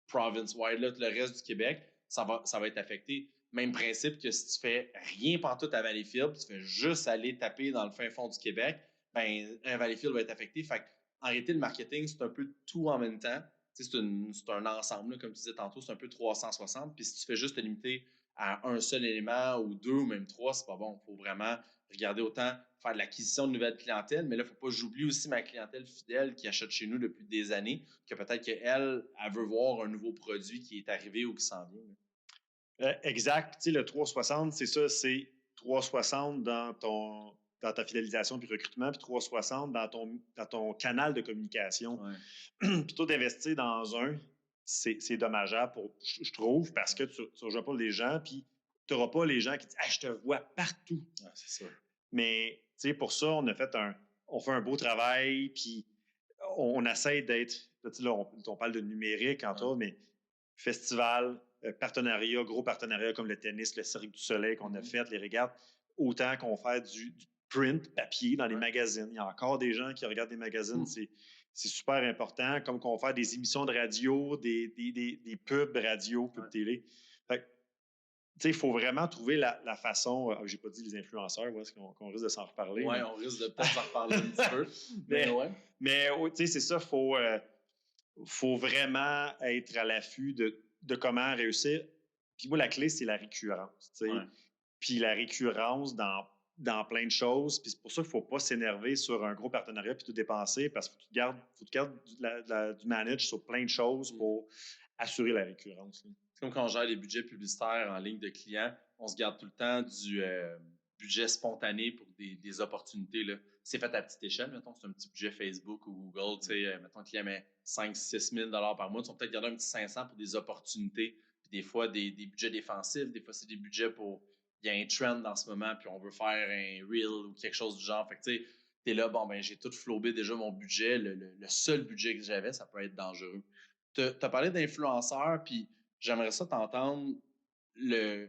province-wide, là, le reste du Québec, ça va être affecté. Même principe que si tu fais rien pantoute à Valleyfield, tu fais juste aller taper dans le fin fond du Québec, ben Valleyfield va être affecté. Fait en réalité, le marketing, c'est un peu tout en même temps. C'est un ensemble, là, comme tu disais tantôt, c'est un peu 360. Puis si tu fais juste te limiter à un seul élément ou deux ou même trois, c'est pas bon. Il faut vraiment regarder autant faire de l'acquisition de nouvelles clientèles, mais là, il ne faut pas que j'oublie aussi ma clientèle fidèle qui achète chez nous depuis des années, que peut-être qu'elle, elle veut voir un nouveau produit qui est arrivé ou qui s'en vient. Exact. Tu sais, le 360, c'est ça, c'est 360 dans ta fidélisation puis recrutement, puis 360 dans ton canal de communication. Ouais. Puis tout investir dans un, c'est dommageable, je trouve, parce que tu ne rejoins pas les gens, puis tu n'auras pas les gens qui disent « je te vois partout. » C'est ça. Mais tu sais, pour ça, on fait un beau travail, puis on essaie d'être. Là, on parle de numérique, entre autres, mais festival, partenariat, gros partenariat comme le tennis, le Cirque du Soleil qu'on a fait, les régates, autant qu'on fait du print, papier dans les magazines. Il y a encore des gens qui regardent des magazines, c'est super important, comme qu'on fait des émissions de radio, des pubs radio, pubs télé. Fait il faut vraiment trouver la façon. J'ai pas dit les influenceurs, où est-ce qu'on risque de s'en reparler. Oui, on risque de peut-être s'en reparler un petit peu. Mais c'est ça, faut vraiment être à l'affût de comment réussir. Puis moi, la clé, c'est la récurrence. Puis la récurrence dans plein de choses. Puis c'est pour ça qu'il ne faut pas s'énerver sur un gros partenariat puis tout dépenser parce qu'il faut que tu gardes du manage sur plein de choses pour assurer la récurrence. C'est comme quand on gère les budgets publicitaires en ligne de clients, on se garde tout le temps du budget spontané pour des opportunités. Là. C'est fait à petite échelle, mettons, c'est un petit budget Facebook ou Google, mettons, le client met 5-6 000 par mois, ils vont peut-être garder un petit 500 pour des opportunités, puis des fois des budgets défensifs, des fois c'est des budgets pour, il y a un trend en ce moment, puis on veut faire un reel ou quelque chose du genre, fait que tu sais, t'es là, bon, ben j'ai tout flobé déjà mon budget, le seul budget que j'avais, ça peut être dangereux. T'as parlé d'influenceurs, puis j'aimerais ça t'entendre.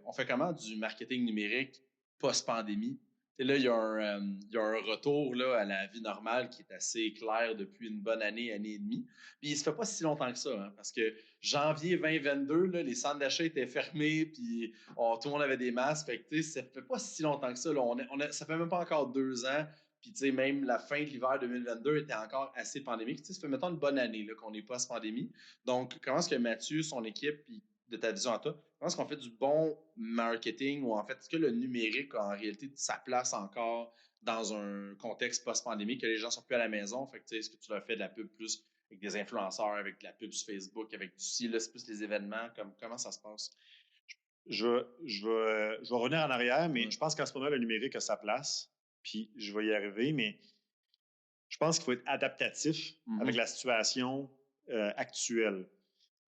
On fait comment du marketing numérique post-pandémie? Et là, il y a un retour là, à la vie normale qui est assez clair depuis une bonne année et demie. Puis il se fait pas si longtemps que ça, hein, parce que janvier 2022, là, les centres d'achat étaient fermés, puis tout le monde avait des masques. Fait que, ça fait pas si longtemps que ça. Là, ça fait même pas encore 2 ans. Puis, même la fin de l'hiver 2022 était encore assez pandémique. Ça fait, mettons, une bonne année là, qu'on est post-pandémie. Donc, comment est-ce que Mathieu, son équipe, puis de ta vision à toi, comment est-ce qu'on fait du bon marketing ou en fait, est-ce que le numérique a en réalité sa place encore dans un contexte post-pandémie que les gens sont plus à la maison? Fait que, est-ce que tu leur fais de la pub plus avec des influenceurs, avec de la pub sur Facebook, avec du ci, là, c'est plus les événements? Comment ça se passe? Je vais revenir en arrière, mais je pense qu'en ce moment, le numérique a sa place. Puis je vais y arriver, mais je pense qu'il faut être adaptatif avec la situation actuelle.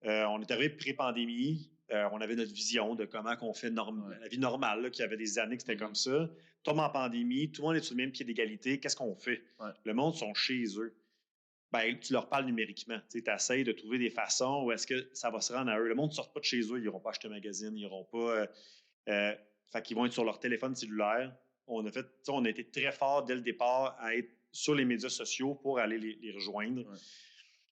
On est arrivé pré-pandémie, on avait notre vision de comment on fait la vie normale, là, qu'il y avait des années que c'était comme ça. Tombe en pandémie, tout le monde est sur le même pied d'égalité. Qu'est-ce qu'on fait? Le monde sont chez eux. Ben, tu leur parles numériquement. Tu essaies de trouver des façons où est-ce que ça va se rendre à eux. Le monde ne sort pas de chez eux, ils n'iront pas acheter un magazine, ils n'iront pas. Fait qu'ils vont être sur leur téléphone cellulaire. On a été très fort dès le départ à être sur les médias sociaux pour aller les rejoindre.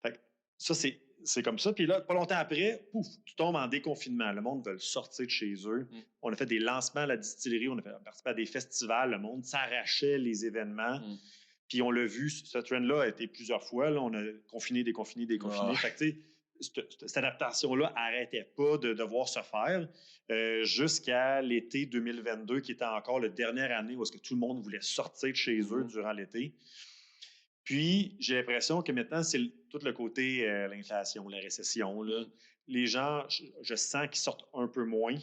Fait que ça, c'est comme ça. Puis là, pas longtemps après, pouf, tu tombes en déconfinement. Le monde veut sortir de chez eux. On a fait des lancements à la distillerie, on a participé à des festivals. Le monde s'arrachait les événements. Puis on l'a vu, ce trend-là a été plusieurs fois. Là, on a confiné, déconfiné, déconfiné. Fait que, cette adaptation-là n'arrêtait pas de devoir se faire jusqu'à l'été 2022, qui était encore la dernière année où est-ce que tout le monde voulait sortir de chez eux durant l'été. Puis, j'ai l'impression que maintenant, c'est tout le côté l'inflation, la récession. Là. Les gens, je sens qu'ils sortent un peu moins.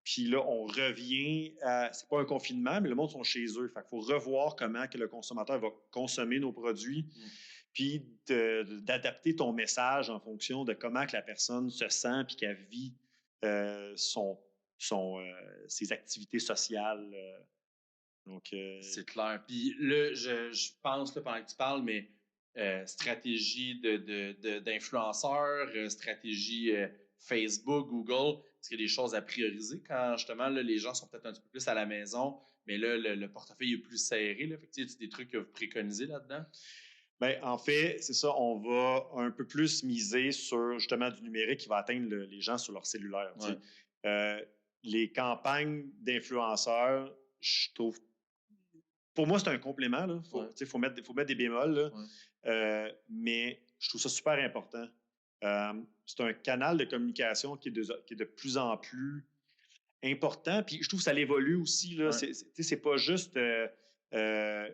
Puis là, on revient à... C'est pas un confinement, mais le monde sont chez eux. Fait qu'il faut revoir comment que le consommateur va consommer nos produits, puis d'adapter ton message en fonction de comment que la personne se sent puis qu'elle vit ses activités sociales Donc, C'est clair. Puis là, je pense, là, pendant que tu parles, mais stratégie d'influenceurs, stratégie Facebook, Google, est-ce qu'il y a des choses à prioriser quand justement là, les gens sont peut-être un petit peu plus à la maison, mais là, le portefeuille est plus serré. Là. Fait que, y a des trucs que vous préconisez là-dedans? ben, en fait, c'est ça, on va un peu plus miser sur justement du numérique qui va atteindre les gens sur leur cellulaire. Ouais. Les campagnes d'influenceurs, je trouve, pour moi, c'est un complément. Il faut, Ouais. faut mettre des bémols. Là. Ouais. Mais je trouve ça super important. C'est un canal de communication qui est de plus en plus important. Puis je trouve que ça évolue aussi. Là. Ouais. C'est pas juste. Je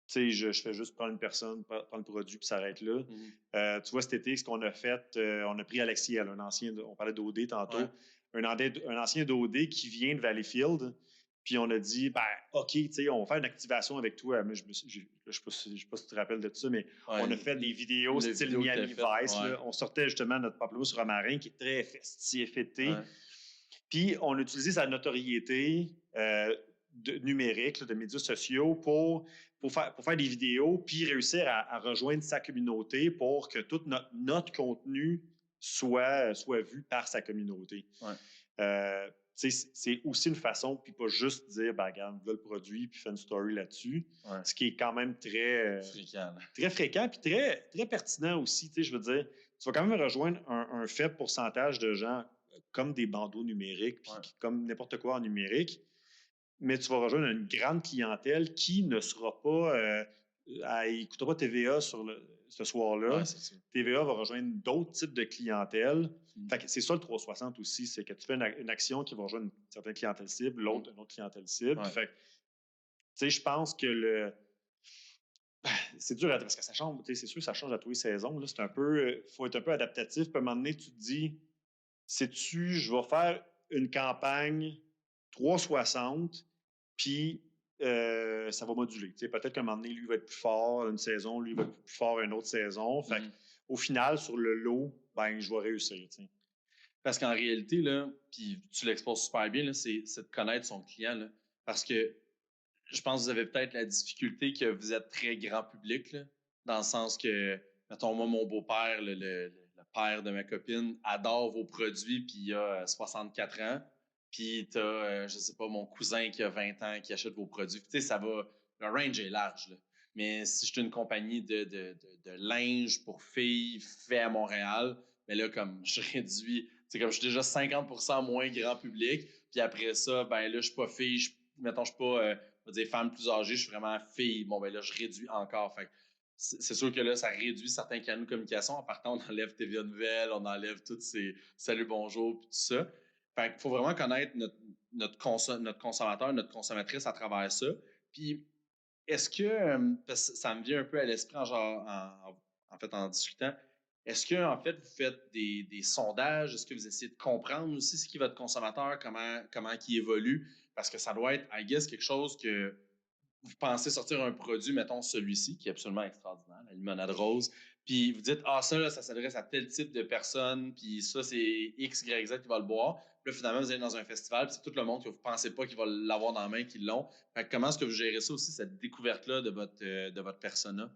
fais juste prendre une personne, prendre le produit, puis ça s'arrête là. Mm-hmm. Tu vois, cet été, ce qu'on a fait, on a pris Alexiel, un ancien, on parlait d'OD tantôt, Ouais. un ancien d'OD qui vient de Valleyfield. Puis on a dit, ben, OK, on va faire une activation avec toi. Mais je ne sais pas si tu te rappelles de ça, mais Ouais, on a fait des vidéos style vidéo Miami Vice. Ouais. Là. On sortait justement notre pamplemousse romarin qui est très festif été. Ouais. Puis on a utilisé sa notoriété numérique, là, de médias sociaux pour faire des vidéos, puis réussir à rejoindre sa communauté pour que tout notre contenu soit vu par sa communauté. Ouais. C'est aussi une façon, puis pas juste dire, ben, regarde, voilà le produit, puis fais une story là-dessus. Ouais. Ce qui est quand même très fréquent, puis très, très pertinent aussi. Je veux dire, tu vas quand même rejoindre un faible pourcentage de gens comme des bandeaux numériques, puis comme n'importe quoi en numérique, mais tu vas rejoindre une grande clientèle qui ne sera pas, elle n'écoutera pas TVA ce soir-là. Ouais, TVA va rejoindre d'autres types de clientèle. Fait que c'est ça le 360 aussi, c'est que tu fais une action qui va rejoindre une certaine clientèle cible, l'autre une autre clientèle cible. Ouais. Fait que, je pense que c'est dur parce que ça change, c'est sûr que ça change à tous les saisons. Là. C'est un peu, faut être un peu adaptatif. Puis à un moment donné, tu te dis, sais-tu, je vais faire une campagne 360, puis ça va moduler. Peut-être qu'à un moment donné, lui va être plus fort une saison, lui va être plus fort une autre saison. Fait au final, sur le lot, ben, je vais réussir. T'sais. Parce qu'en réalité, là, puis tu l'exposes super bien, là, c'est de connaître son client. Là, parce que je pense que vous avez peut-être la difficulté que vous êtes très grand public, là, dans le sens que, mettons, moi, mon beau-père, le père de ma copine, adore vos produits, puis il a 64 ans. Puis tu as, je sais pas, mon cousin qui a 20 ans qui achète vos produits. Tu sais, ça va, le range est large. Là. Mais si je suis une compagnie de linge pour filles fait à Montréal, mais là, comme je réduis, c'est comme je suis déjà 50% moins grand public, puis après ça, ben là, je suis pas fille, mettons, je suis pas, on va dire, femme plus âgée, je suis vraiment fille. Bon, ben là, je réduis encore. Fait c'est sûr que là, ça réduit certains canaux de communication. En partant, on enlève TVA Nouvelles, on enlève tous ces salut, bonjour, puis tout ça. Fait qu'il faut vraiment connaître notre consommateur, notre consommatrice à travers ça. Puis, est-ce que, parce que ça me vient un peu à l'esprit en fait, en discutant, est-ce que, en fait, vous faites des sondages? Est-ce que vous essayez de comprendre aussi ce qui est votre consommateur, comment il évolue? Parce que ça doit être, I guess, quelque chose que vous pensez sortir un produit, mettons celui-ci, qui est absolument extraordinaire, la limonade rose, puis vous dites, ah, ça, là, ça s'adresse à tel type de personne, puis ça, c'est X, Y, Z qui va le boire. Puis là, finalement, vous allez dans un festival, puis c'est tout le monde que vous ne pensez pas qu'il va l'avoir dans la main qui l'ont. Fait que comment est-ce que vous gérez ça aussi, cette découverte-là de votre persona?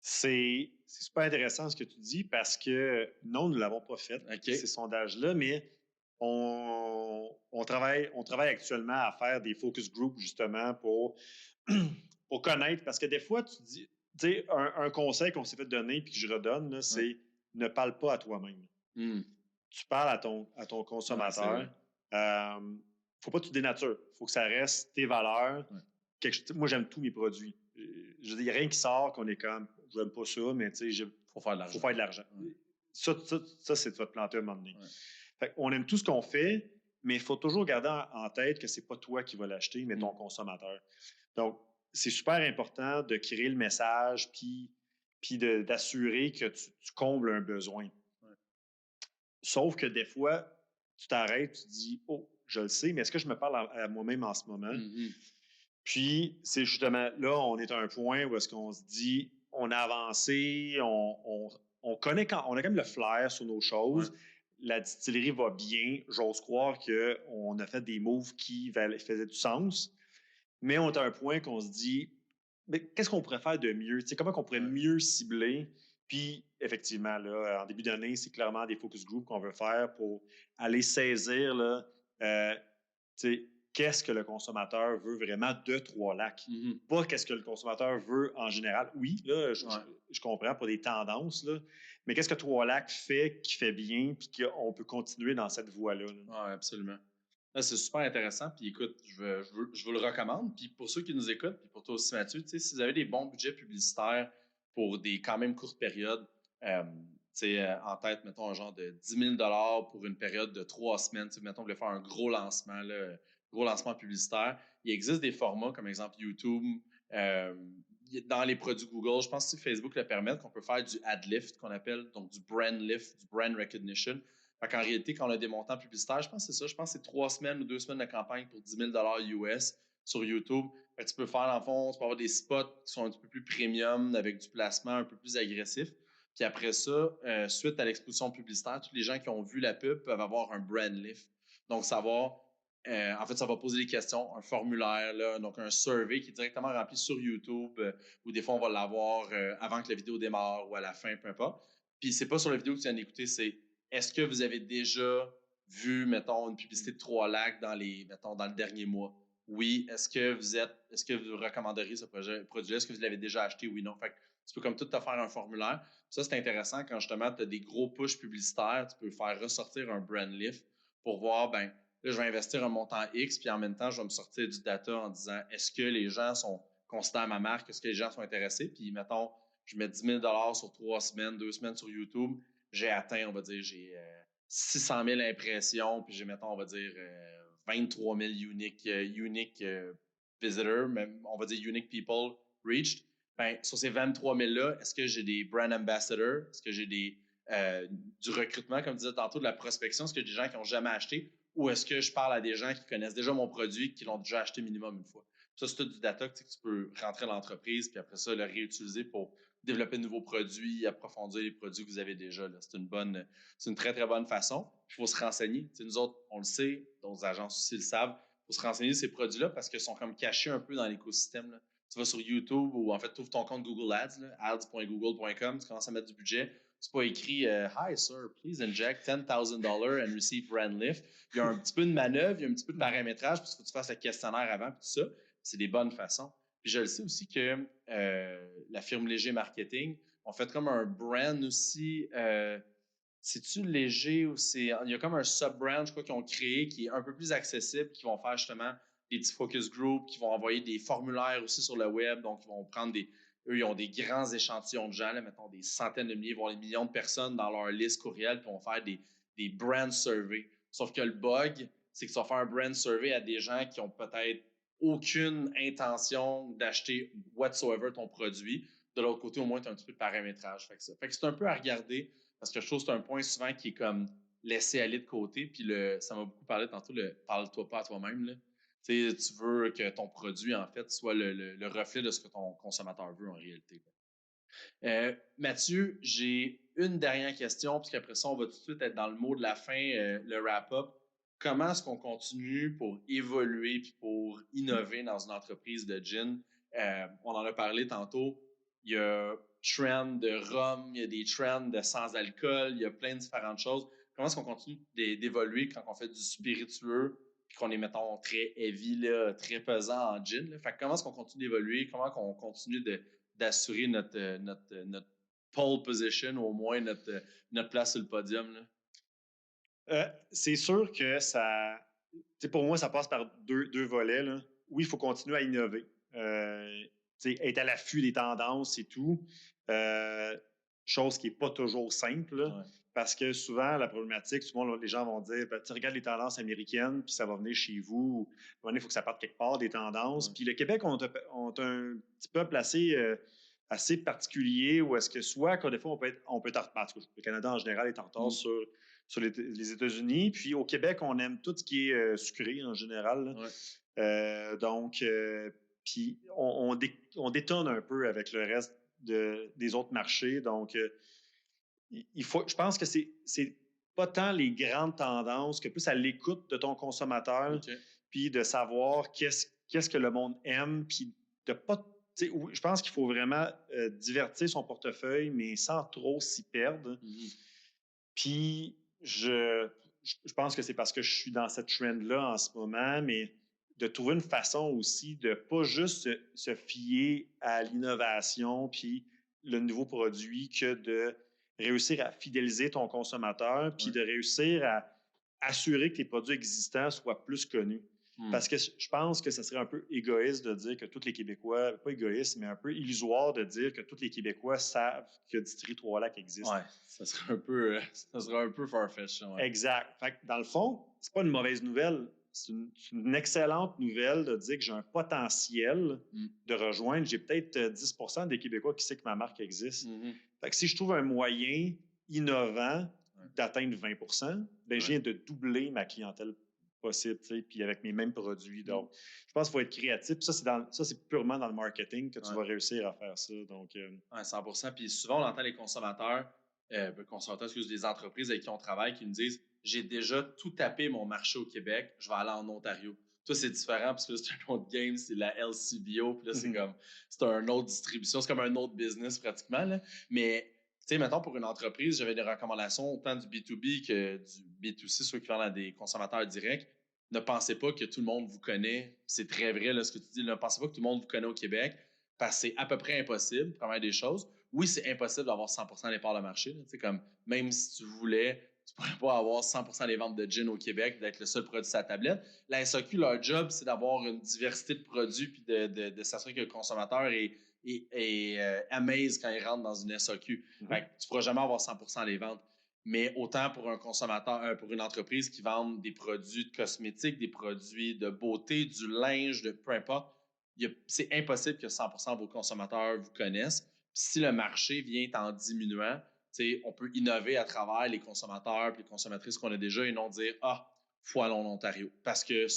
C'est super intéressant ce que tu dis parce que non, nous ne l'avons pas fait, ces sondages-là, mais on travaille actuellement à faire des focus groups justement pour connaître, parce que des fois, tu dis, tu sais, un conseil qu'on s'est fait donner puis que je redonne, là, c'est ne parle pas à toi-même. Tu parles à ton consommateur. Faut pas que tu dénatures. Faut que ça reste tes valeurs. Moi, j'aime tous mes produits. Il n'y a rien qui sort qu'on est comme, j'aime pas ça, mais tu sais, faut faire de l'argent. Ça, c'est de te planter à un moment donné. Fait on aime tout ce qu'on fait, mais il faut toujours garder en tête que c'est pas toi qui vas l'acheter, mais ton consommateur. Donc, c'est super important de créer le message, puis d'assurer que tu combles un besoin. Sauf que des fois, tu t'arrêtes, tu te dis, oh, je le sais, mais est-ce que je me parle à moi-même en ce moment? Puis, c'est justement là, on est à un point où est-ce qu'on se dit, on a avancé, on connaît on a quand même le flair sur nos choses. La distillerie va bien. J'ose croire qu'on a fait des moves qui faisaient du sens. mais on est à un point qu'on se dit, mais qu'est-ce qu'on pourrait faire de mieux? Tu sais, comment on pourrait Ouais. mieux cibler? Puis, effectivement, là, en début d'année, c'est clairement des focus groups qu'on veut faire pour aller saisir, là, tu sais, qu'est-ce que le consommateur veut vraiment de Trois-Lacs? Mhm. Pas qu'est-ce que le consommateur veut en général. Oui, là, Ouais. je comprends pour des tendances, là, mais qu'est-ce que Trois-Lacs fait qui fait bien, puis qu'on peut continuer dans cette voie-là? Là? Ouais, absolument. Ah, c'est super intéressant. Puis écoute, je vous le recommande. Puis pour ceux qui nous écoutent, puis pour toi aussi, Mathieu, tu sais, si vous avez des bons budgets publicitaires pour des quand même courtes périodes, en tête, mettons, un genre de 10 000 $ pour une période de 3 semaines. Mettons, vous voulez faire un gros lancement, là, gros lancement publicitaire. Il existe des formats comme exemple YouTube. euh, dans les produits Google, je pense que Facebook le permet, qu'on peut faire du ad lift, qu'on appelle, donc du brand lift, du brand recognition. Fait qu'en réalité, quand on a des montants publicitaires, je pense que c'est ça. Je pense que c'est 3 semaines ou 2 semaines de campagne pour 10 000 $ US sur YouTube. Fait que tu peux faire, en fond, tu peux avoir des spots qui sont un petit peu plus premium avec du placement un peu plus agressif. Puis après ça, suite à l'exposition publicitaire, tous les gens qui ont vu la pub peuvent avoir un brand lift. Donc, savoir, en fait, ça va poser des questions, un formulaire, là, donc un survey qui est directement rempli sur YouTube, ou des fois, on va l'avoir avant que la vidéo démarre ou à la fin, peu importe. Puis, c'est pas sur la vidéo que tu viens d'écouter, c'est est-ce que vous avez déjà vu, mettons, une publicité de Trois-Lacs mettons, dans le dernier mois? Oui. Est-ce que vous recommanderiez ce produit-là? Est-ce que vous l'avez déjà acheté? Oui, non. Fait que tu peux comme tout te faire un formulaire. Ça, c'est intéressant quand justement tu as des gros pushs publicitaires, tu peux faire ressortir un brand lift pour voir, ben, là, je vais investir un montant X, puis en même temps, je vais me sortir du data en disant, est-ce que les gens sont considèrent ma marque? Est-ce que les gens sont intéressés? Puis, mettons, je mets 10 000 $ sur 3 semaines, 2 semaines sur YouTube. J'ai atteint, on va dire, j'ai 600 000 impressions, puis j'ai, mettons, on va dire, 23 000 unique visitors, même, on va dire unique people reached. Ben, sur ces 23 000-là, est-ce que j'ai des brand ambassadors? Est-ce que j'ai du recrutement, comme je disais tantôt, de la prospection? Est-ce que j'ai des gens qui n'ont jamais acheté? Ou est-ce que je parle à des gens qui connaissent déjà mon produit, qui l'ont déjà acheté minimum une fois? Ça, c'est tout du data que tu peux rentrer dans l'entreprise, puis après ça, le réutiliser pour développer de nouveaux produits, approfondir les produits que vous avez déjà. C'est une très, très bonne façon. Il faut se renseigner. T'sais, nous autres, on le sait, d'autres agences aussi le savent. Il faut se renseigner sur ces produits-là parce qu'ils sont comme cachés un peu dans l'écosystème. Là. Tu vas sur YouTube ou en fait, tu ouvres ton compte Google Ads, ads.google.com, tu commences à mettre du budget. C'est pas écrit Hi, sir, please inject $10,000 and receive brand lift. Il y a un petit peu de manœuvre, il y a un petit peu de paramétrage, puis il faut que tu fasses le questionnaire avant, puis tout ça. C'est des bonnes façons. Puis je le sais aussi que la firme Léger Marketing, on fait comme un brand aussi. C'est-tu Léger ou il y a comme un sub-brand, je crois, qu'ils ont créé qui est un peu plus accessible, qui vont faire justement des petits focus groups, qui vont envoyer des formulaires aussi sur le web. Donc, ils vont prendre eux, ils ont des grands échantillons de gens, là, mettons des centaines de milliers, voire des millions de personnes dans leur liste courriel, puis vont faire des brand surveys. Sauf que le bug, c'est que ça va faire un brand survey à des gens qui ont peut-être aucune intention d'acheter whatsoever ton produit. De l'autre côté, au moins, tu as un petit peu de paramétrage. Fait que c'est un peu à regarder parce que je trouve que c'est un point souvent qui est comme laissé aller de côté. Puis ça m'a beaucoup parlé tantôt, le parle-toi pas à toi-même. Là. Tu veux que ton produit, en fait, soit le reflet de ce que ton consommateur veut en réalité. Mathieu, j'ai une dernière question, puisqu'après ça, on va tout de suite être dans le mot de la fin, le wrap-up. Comment est-ce qu'on continue pour évoluer et pour innover dans une entreprise de gin? On en a parlé tantôt. Il y a trends de rhum, il y a des trends de sans-alcool, il y a plein de différentes choses. Comment est-ce qu'on continue d'évoluer quand on fait du spiritueux et qu'on est, mettons, très heavy, là, très pesant en gin? Là? Fait que comment est-ce qu'on continue d'évoluer? Comment on continue d'assurer notre pole position ou au moins notre place sur le podium? Là? C'est sûr que ça. Pour moi, ça passe par deux volets. Là. Oui, il faut continuer à innover. Être à l'affût des tendances et tout. Chose qui n'est pas toujours simple. Là, Ouais. Parce que souvent, la problématique, souvent, les gens vont dire tu regardes les tendances américaines, puis ça va venir chez vous. Il faut que ça parte quelque part des tendances. Ouais. Puis le Québec, on un petit peuple assez particulier où est-ce que soit que des fois, on peut être en retard. Le Canada en général est en retard sur les États-Unis. Puis au Québec, on aime tout ce qui est sucré en général. Ouais. Donc, puis on détonne un peu avec le reste des autres marchés. Donc, je pense que c'est pas tant les grandes tendances que plus à l'écoute de ton consommateur, Okay. puis de savoir qu'est-ce qu'est-ce que le monde aime, puis de pas. Je pense qu'il faut vraiment divertir son portefeuille, mais sans trop s'y perdre. Puis, je pense que c'est parce que je suis dans cette trend-là en ce moment, mais de trouver une façon aussi de pas juste se fier à l'innovation puis le nouveau produit, que de réussir à fidéliser ton consommateur, puis de réussir à assurer que tes produits existants soient plus connus. Parce que je pense que ce serait un peu égoïste de dire que tous les Québécois, pas égoïste, mais un peu illusoire de dire que tous les Québécois savent que Distillerie Trois-Lacs existe. Ouais, ça serait un peu farfetch. Ouais. Exact. Fait que dans le fond, c'est pas une mauvaise nouvelle. C'est une excellente nouvelle de dire que j'ai un potentiel de rejoindre. J'ai peut-être 10% des Québécois qui savent que ma marque existe. Fait que si je trouve un moyen innovant d'atteindre 20%, ben, je viens de doubler ma clientèle possible, puis avec mes mêmes produits. Donc, je pense qu'il faut être créatif. Ça, c'est purement dans le marketing que tu vas réussir à faire ça. Donc, 100%. Puis souvent, on entend les consommateurs, les entreprises avec qui on travaille qui nous disent « J'ai déjà tout tapé mon marché au Québec, je vais aller en Ontario. » Toi, c'est différent parce que là, c'est un autre game, c'est la LCBO. Puis là, c'est un autre distribution, c'est comme un autre business pratiquement. Là. Mais, tu sais, mettons, pour une entreprise, j'avais des recommandations autant du B2B que du B2C, ceux qui vendent à des consommateurs directs. Ne pensez pas que tout le monde vous connaît. C'est très vrai, là, ce que tu dis. Ne pensez pas que tout le monde vous connaît au Québec parce que c'est à peu près impossible, première des choses. Oui, c'est impossible d'avoir 100% des parts de marché. Là. Comme, même si tu voulais, tu ne pourrais pas avoir 100% des ventes de gin au Québec, d'être le seul produit sur sa tablette. La SAQ, leur job, c'est d'avoir une diversité de produits puis de s'assurer que le consommateur est amaze quand il rentre dans une SAQ. Fait que tu ne pourras jamais avoir 100% des ventes. Mais autant pour un consommateur, pour une entreprise qui vend des produits de cosmétiques, des produits de beauté, du linge, peu importe, c'est impossible que 100% de vos consommateurs vous connaissent. Puis si le marché vient en diminuant, on peut innover à travers les consommateurs et les consommatrices qu'on a déjà et non dire « Ah, faut aller en Ontario. » Parce que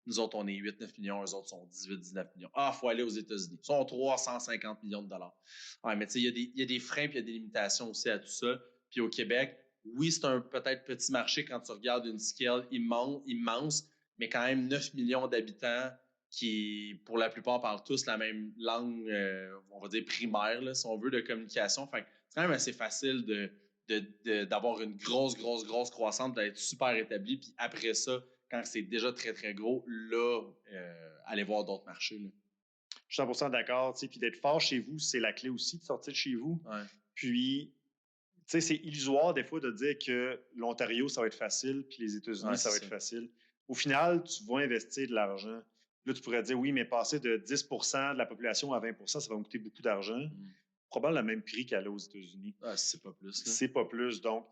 nous autres, on est 8-9 millions, eux autres sont 18-19 millions. Ah, faut aller aux États-Unis. Ils sont 350 millions de dollars. Ouais, mais il y a des freins et il y a des limitations aussi à tout ça. Puis au Québec, oui, c'est un peut-être petit marché quand tu regardes une scale immense, mais quand même 9 millions d'habitants qui, pour la plupart, parlent tous la même langue, on va dire primaire, là, si on veut, de communication. Fait que c'est quand même assez facile d'avoir une grosse croissance, d'être super établi. Puis après ça, quand c'est déjà très, très gros, là, aller voir d'autres marchés. Là. Je suis 100% d'accord. Puis d'être fort chez vous, c'est la clé aussi de sortir de chez vous. Ouais. Puis, c'est illusoire des fois de dire que l'Ontario, ça va être facile, puis les États-Unis, ça va être facile. Au final, tu vas investir de l'argent. Là, tu pourrais dire, oui, mais passer de 10% de la population à 20%, ça va me coûter beaucoup d'argent. Probablement le même prix qu'aller aux États-Unis. Ah, c'est pas plus. Là. C'est pas plus. Donc,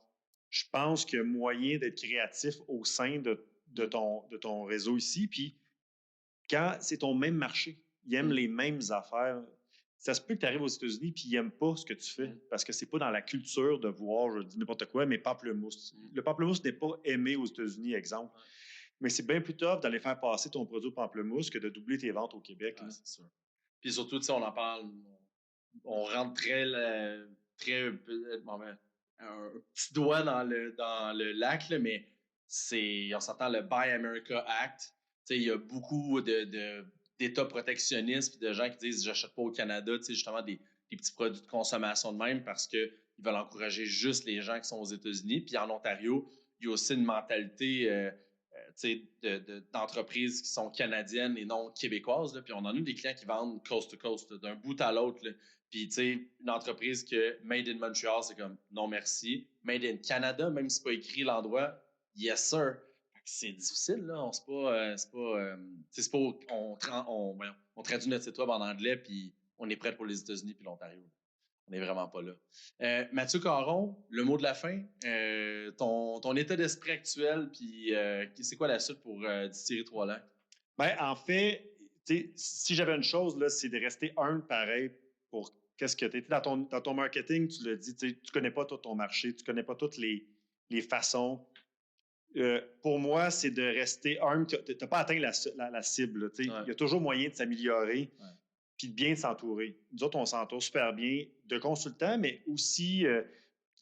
je pense qu'il y a moyen d'être créatif au sein de ton réseau ici. Puis, quand c'est ton même marché, ils aiment les mêmes affaires. Ça se peut que tu arrives aux États-Unis et ils n'aiment pas ce que tu fais parce que c'est pas dans la culture de voir, je dis n'importe quoi, mais pamplemousse. Le pamplemousse n'est pas aimé aux États-Unis, exemple. Mais c'est bien plus tough d'aller faire passer ton produit au pamplemousse que de doubler tes ventes au Québec. Ah, c'est sûr. Puis surtout, tu sais, on en parle, on rentre très un petit doigt dans le lac, là, mais on s'entend le Buy America Act. Tu sais, il y a beaucoup d'États protectionnistes et de gens qui disent j'achète pas au Canada, tu sais, justement des petits produits de consommation de même parce qu'ils veulent encourager juste les gens qui sont aux États-Unis. Puis en Ontario, il y a aussi une mentalité d'entreprises qui sont canadiennes et non québécoises. Là. Puis on en a des clients qui vendent coast to coast, d'un bout à l'autre. Là. Puis, tu sais, une entreprise que Made in Montreal, c'est comme non merci. Made in Canada, même si c'est pas écrit l'endroit, yes sir. C'est difficile, là. On traduit notre site web en anglais, puis on est prêt pour les États-Unis puis l'Ontario. On n'est vraiment pas là. Mathieu Caron, le mot de la fin, ton état d'esprit actuel, puis c'est quoi la suite pour Distillerie Trois-Lacs? Ben, en fait, si j'avais une chose, là, c'est de rester humble pareil pour qu'est-ce que tu es. Dans ton marketing, tu l'as dit, tu ne connais pas tout ton marché, tu ne connais pas toutes les façons. Pour moi, c'est de rester humble. Tu n'as pas atteint la cible. Il y a toujours moyen de s'améliorer puis de bien s'entourer. Nous autres, on s'entoure super bien de consultants, mais aussi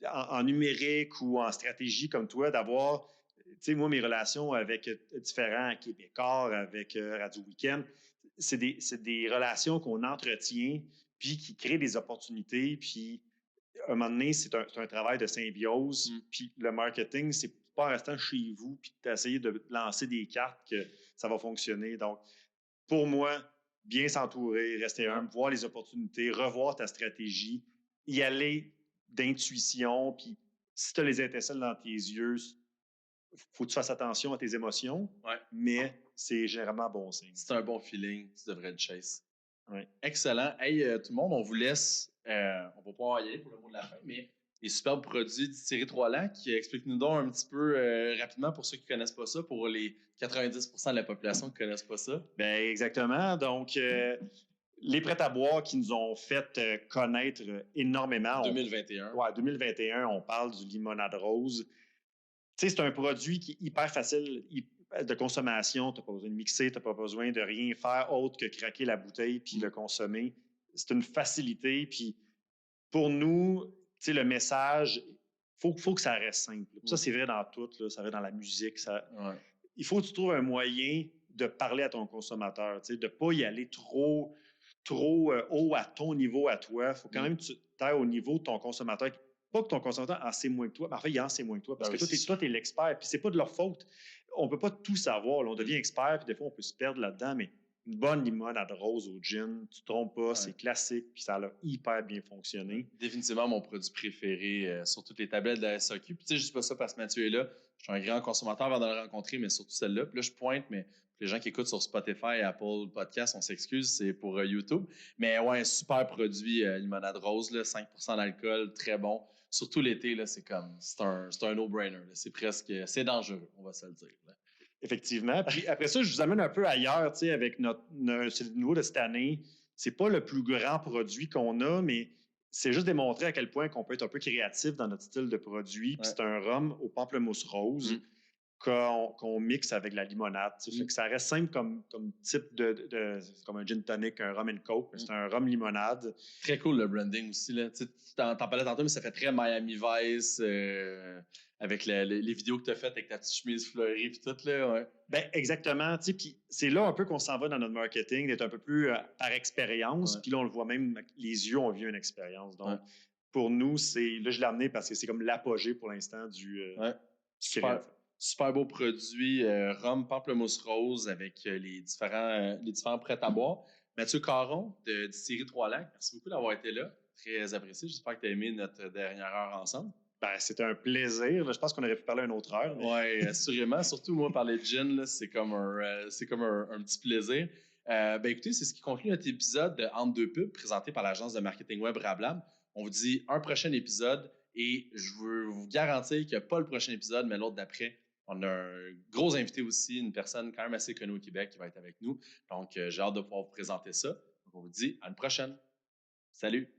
en numérique ou en stratégie comme toi, d'avoir sais, moi, mes relations avec différents Québécois, avec Radio Weekend, c'est des relations qu'on entretient, puis qui créent des opportunités, puis à un moment donné, c'est un travail de symbiose, puis le marketing, c'est pas en restant chez vous, puis d'essayer de lancer des cartes que ça va fonctionner. Donc, pour moi, bien s'entourer, rester humble, voir les opportunités, revoir ta stratégie, y aller d'intuition, puis si tu as les étincelles dans tes yeux, faut que tu fasses attention à tes émotions, mais c'est généralement bon signe. C'est un bon feeling, tu devrais le chase. Ouais. Excellent. Hey, tout le monde, on vous laisse. On va pas y aller pour le mot de la fin, mais les superbes produits distillerie Trois-Lacs. Explique-nous donc un petit peu rapidement pour ceux qui ne connaissent pas ça, pour les 90% de la population qui ne connaissent pas ça. Ben exactement. Donc, les prêts à boire qui nous ont fait connaître énormément. 2021. 2021, on parle du limonade rose. Tu sais, c'est un produit qui est hyper facile de consommation. Tu n'as pas besoin de mixer, tu n'as pas besoin de rien faire autre que craquer la bouteille puis le consommer. C'est une facilité. Puis pour nous, tu sais, le message, faut que ça reste simple. Ça, c'est vrai dans tout. Là. Ça va dans la musique. Il faut que tu trouves un moyen de parler à ton consommateur, tu sais, de ne pas y aller trop haut à ton niveau à toi. Il faut quand même que tu ailles au niveau de ton consommateur. Pas que ton consommateur en sait moins que toi, mais en fait, il en sait moins que toi. Parce que toi, tu es l'expert. Puis c'est pas de leur faute. On ne peut pas tout savoir. Là. On devient expert, puis des fois, on peut se perdre là-dedans, mais une bonne limonade rose au gin, tu ne te trompes pas, c'est classique, puis ça a hyper bien fonctionné. Définitivement mon produit préféré sur toutes les tablettes de la SAQ. Puis tu sais, je dis pas ça parce que Mathieu est là. Je suis un grand consommateur avant de le rencontrer, mais surtout celle-là. Puis là, je pointe, mais les gens qui écoutent sur Spotify, Apple Podcast, on s'excuse, c'est pour YouTube. Mais ouais, un super produit, limonade rose, là, 5% d'alcool, très bon. Surtout l'été, là, c'est un no-brainer. C'est c'est dangereux, on va se le dire. Là. Effectivement. Puis après ça, je vous amène un peu ailleurs, tu sais, avec c'est le nouveau de cette année. C'est pas le plus grand produit qu'on a, mais c'est juste démontrer à quel point qu'on peut être un peu créatif dans notre style de produit. Puis c'est un rhum au pamplemousse rose qu'on mixe avec la limonade. Fait que ça reste simple comme type comme un gin tonic, un rum and coke, mais c'est un rhum limonade. Très cool le branding aussi. Là. Tu t'en parlais tantôt, mais ça fait très Miami Vice avec les vidéos que tu as faites avec ta petite chemise fleurie et tout. Là, Ben, exactement. Puis c'est là un peu qu'on s'en va dans notre marketing, d'être un peu plus par expérience. Puis là, on le voit même, les yeux ont vu une expérience. Donc, pour nous, là, je l'ai amené parce que c'est comme l'apogée pour l'instant du super beau produit, rhum pamplemousse rose avec les différents prêts à boire. Mathieu Caron de Distillerie Trois-Lacs, merci beaucoup d'avoir été là. Très apprécié. J'espère que tu as aimé notre dernière heure ensemble. Ben, c'était un plaisir. Je pense qu'on aurait pu parler une autre heure. Mais... Oui, assurément. Surtout, moi, parler de gin, là, c'est comme un petit plaisir. Écoutez, c'est ce qui conclut notre épisode de Entre deux pubs présenté par l'agence de marketing web Rablab. On vous dit un prochain épisode et je veux vous garantir qu'il n'y a pas le prochain épisode, mais l'autre d'après. On a un gros invité aussi, une personne quand même assez connue au Québec qui va être avec nous. Donc, j'ai hâte de pouvoir vous présenter ça. Donc, on vous dit à une prochaine. Salut!